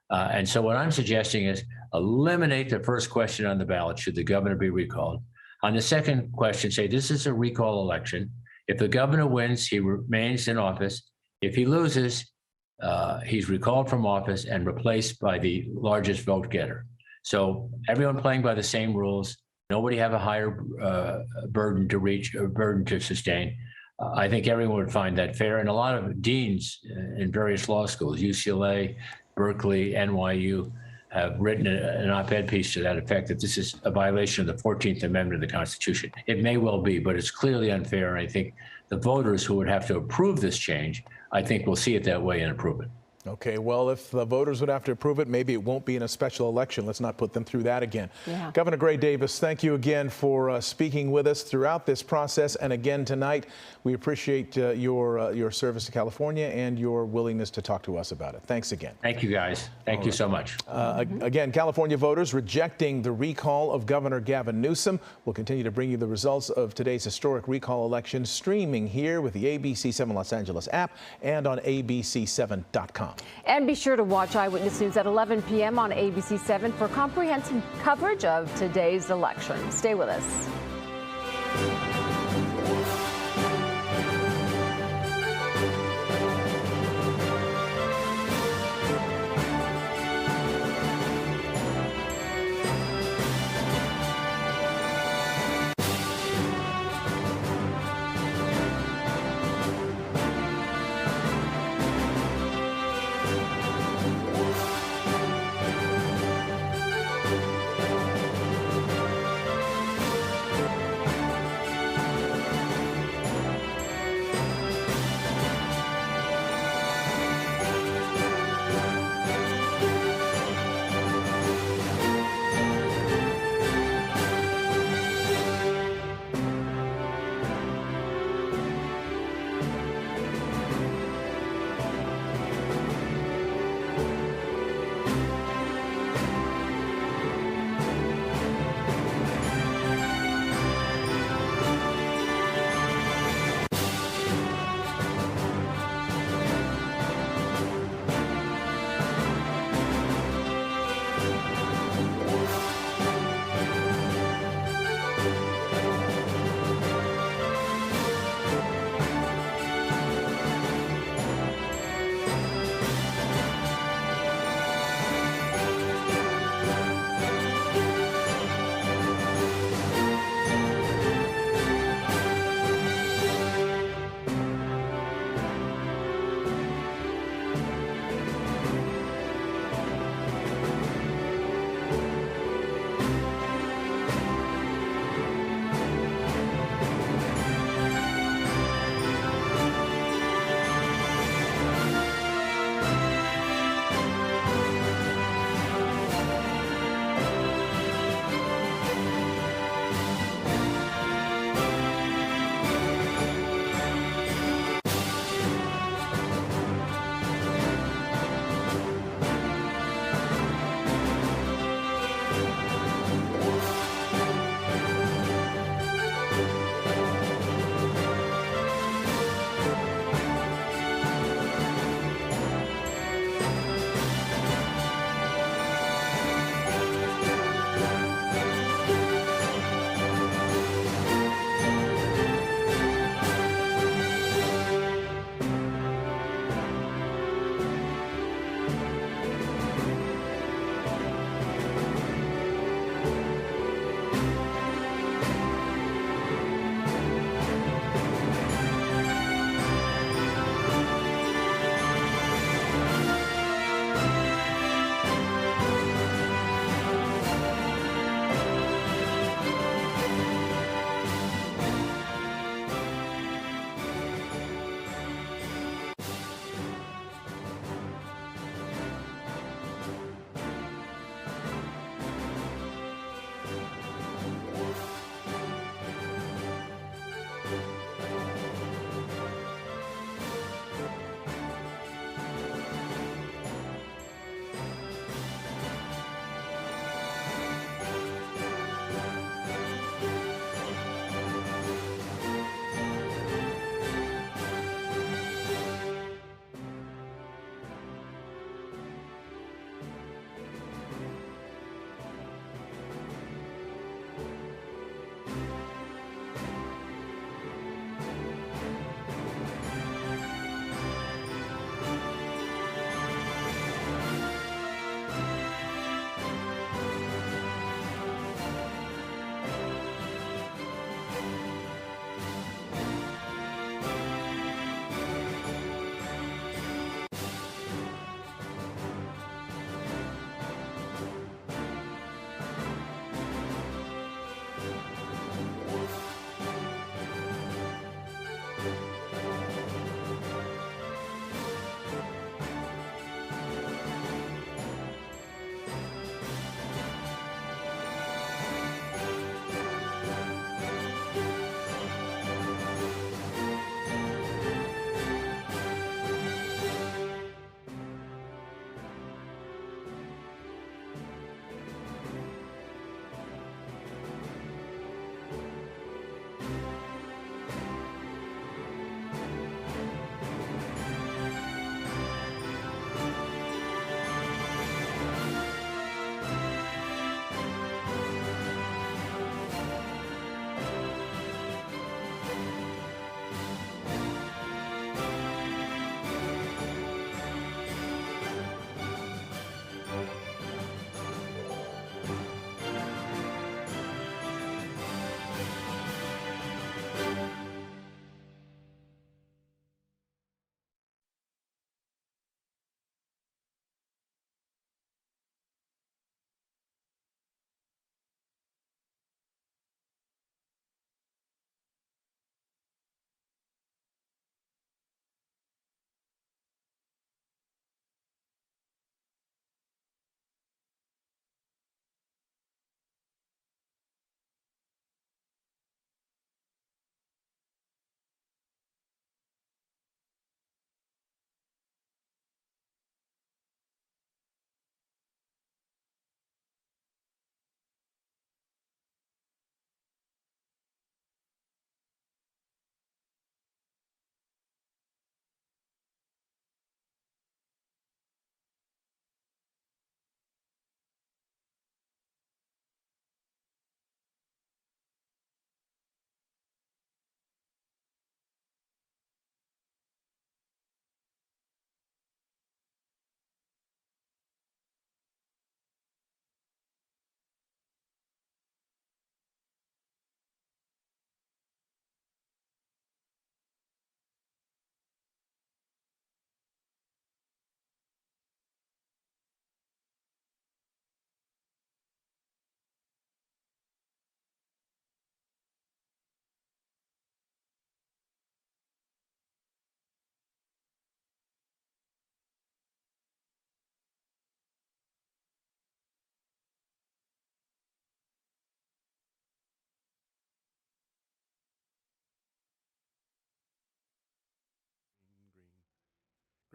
And so what I'm suggesting is eliminate the first question on the ballot, should the governor be recalled? On the second question, say this is a recall election. If the governor wins, he remains in office. If he loses, he's recalled from office and replaced by the largest vote getter. So everyone playing by the same rules, nobody have a higher burden to reach or burden to sustain. I think everyone would find that fair. And a lot of deans in various law schools, UCLA, Berkeley, NYU, have written an op-ed piece to that effect, that this is a violation of the 14th Amendment of the Constitution. It may well be, but it's clearly unfair. And I think the voters who would have to approve this change, I think will see it that way and approve it. Okay, well, if the voters would have to approve it, maybe it won't be in a special election. Let's not put them through that again. Yeah. Governor Gray Davis, thank you again for speaking with us throughout this process. And again tonight, we appreciate your service to California and your willingness to talk to us about it. Thanks again. Thank you, guys. Thank you so much. Again, California voters rejecting the recall of Governor Gavin Newsom. We'll continue to bring you the results of today's historic recall election, streaming here with the ABC7 Los Angeles app and on ABC7.com. And be sure to watch Eyewitness News at 11 p.m. on ABC7 for comprehensive coverage of today's election. Stay with us.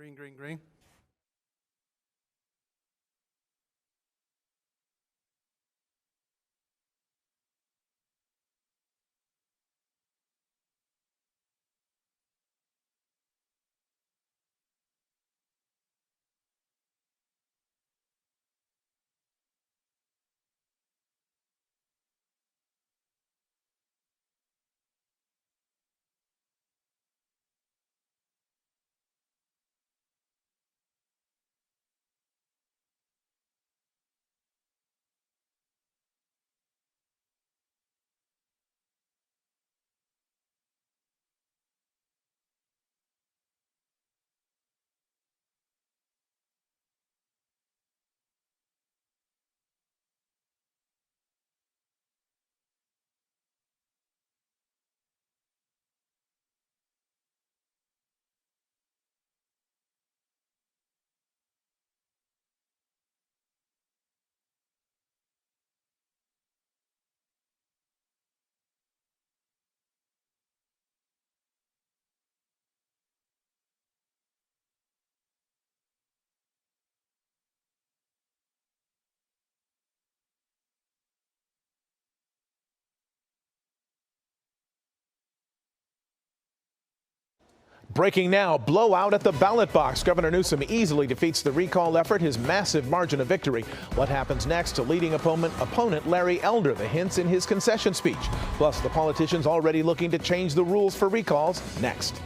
Green, green, green. Breaking now, blowout at the ballot box. Governor Newsom easily defeats the recall effort, his massive margin of victory. What happens next to leading opponent Larry Elder? The hints in his concession speech. Plus, the politicians already looking to change the rules for recalls. Next.